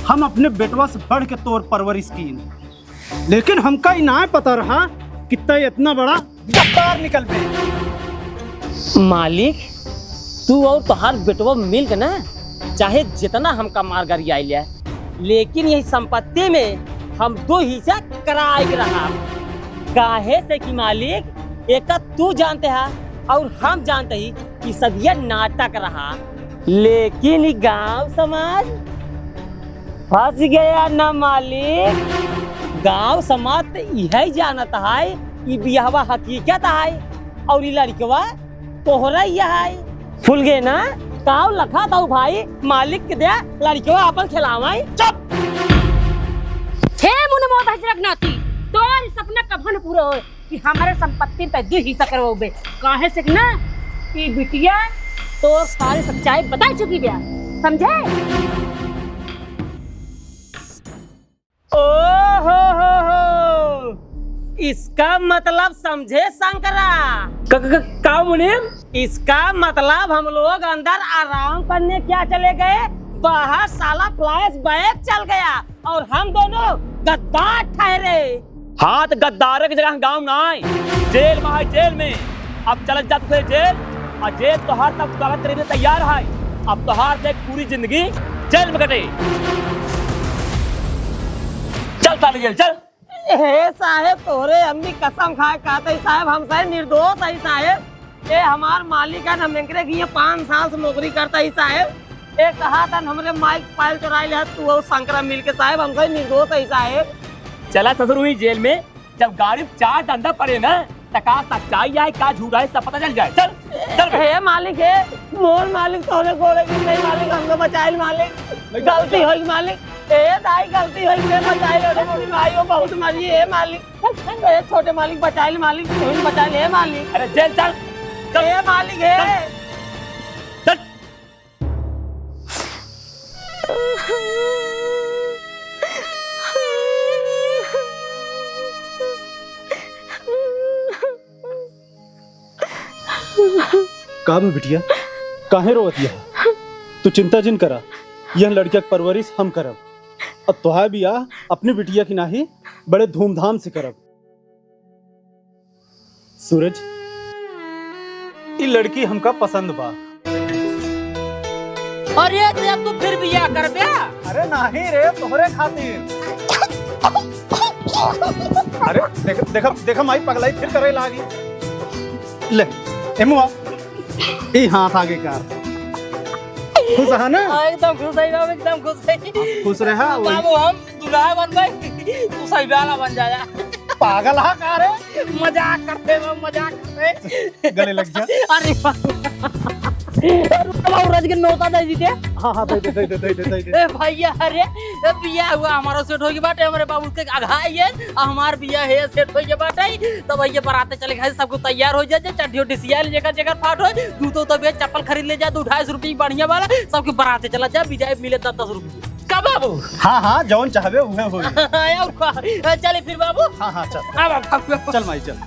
[SPEAKER 8] हम अपने बेटवा से बढ़ के तौर परवरिश की, लेकिन हमका ही ना पता रहा कितना इतना बड़ा गद्दार निकल पे।
[SPEAKER 11] मालिक तू और तोहार बेटवा मिल के ना चाहे जितना हमका मार गरी आई लिया, लेकिन यही संपत्ति में हम दो हिस्सा कराए के रहा। काहे से कि मालिक एक तू जानते है और हम जानते ही कि सब यह नाटक रहा, लेकिन गांव समाज फंस गया ना मालिक। गांव समाज तो यही जानत है कि बियाहवा हकीकत है और ये लड़कवा तोहरा है। फुल गए ना काव लखा था भाई, मालिक के दे लड़कवा अपन खिलावाई। चुप।
[SPEAKER 3] हे मुनिमुआ दाजरा नाती, तोर सपना कभी न पूरा हो कि हमारे संपत्ति पे दो हिस्सा करवाओगे। काहे से ना कि बिटिया तो सारी सच्चाई बता चुकी बिया, समझे?
[SPEAKER 11] ओ हो, इसका मतलब समझे शंकरा? का मुनीम? इसका मतलब हम लोग अंदर आराम करने क्या चले गए, बाहर साला फ्लैश बैक चल गया और हम दोनों गद्दार ठहरे।
[SPEAKER 4] हाँ तो गद्दार की जगह गाँव ना आए, जेल में है, जेल में। अब चल जा तुझे जेल, और जेल तोहार तब गलत करने तैयार है। अब तोहार देख पूरी जिंदगी जेल में कटे। चल ताली जेल चल।
[SPEAKER 11] हे साहेब तोरे अम्मी कसम खाए कहते साहेब हमसे निर्दोष है साहेब। ये हमार मालिक है, हम एकरे की 5 साल से नौकरी करता है साहेब। ये कहा था हमरे माइक फाइल चुराई ले तू और शंकरा मिल के साहेब हमसे निर्दोष है साहेब।
[SPEAKER 4] चला ससुर हुई जेल में, जब गाड़ी 4 डंडा पड़े ना तो का सच्चाई है का झूठ है सब पता चल जाए। चल चल।
[SPEAKER 11] हे मालिक है मोर मालिक तोरे गोरे की नहीं मालिक, हमको बचाइल मालिक, गलती होई मालिक। ए दाई गलती होई के बचाइल रे मोरी भाई हो बहुत मरी है मालिक। ए छोटे मालिक बचाइल मालिक, तोही बचाइल है मालिक।
[SPEAKER 4] अरे जेल चल
[SPEAKER 11] चल। ए मालिक है
[SPEAKER 4] चल।
[SPEAKER 8] का में बिटिया काहे रोवतिया? तू चिंता जिन करा, यह लड़किया की परवरिश हम करब। अब तोहार बियाह अपनी बिटिया की नाही बड़े धूमधाम से करब। सूरज, ये लड़की हमका पसंद बा।
[SPEAKER 11] अरे तू फिर बियाह कर बे?
[SPEAKER 8] अरे नहीं रे, तोहरे खातिर। अरे देखा देखा माई पगलाई फिर करे लागी। ले एमुआ, ई हाथ आगे कर। खुश है ना?
[SPEAKER 2] एकदम खुश है बाबू, एकदम खुश है।
[SPEAKER 8] खुश रहा वही।
[SPEAKER 2] बाबू हम दूल्हा बन गए, तू सही वाला बन जाया।
[SPEAKER 8] पागल हा का रे?
[SPEAKER 2] मजाक करते बाबू, मजाक करते।
[SPEAKER 8] गले लग जा।
[SPEAKER 2] अरे बाबू रज के नोता दे दीजिए।
[SPEAKER 8] हाँ दे दे।
[SPEAKER 2] ए भैया अरे बिया हुआ हमारा सेट हो गया बाटे, हमारे बाबू के आघाई है हमार बिया है सेट हो गया बाटे। तो भैया बराते चले गए, सबको तैयार हो जाए, चड्डी डिसिया जगह जगह फाट हो, जूतो तो बेच, चप्पल खरीद ले जा 250 रुपये बढ़िया वाला, सबके बराते चला जा, विजय मिले 10-10 रुपये का बाबू।
[SPEAKER 8] हाँ जौन चाहबे उहे होई।
[SPEAKER 2] चले फिर बाबू।
[SPEAKER 8] हाँ चल।
[SPEAKER 2] अब
[SPEAKER 8] चल माई चल।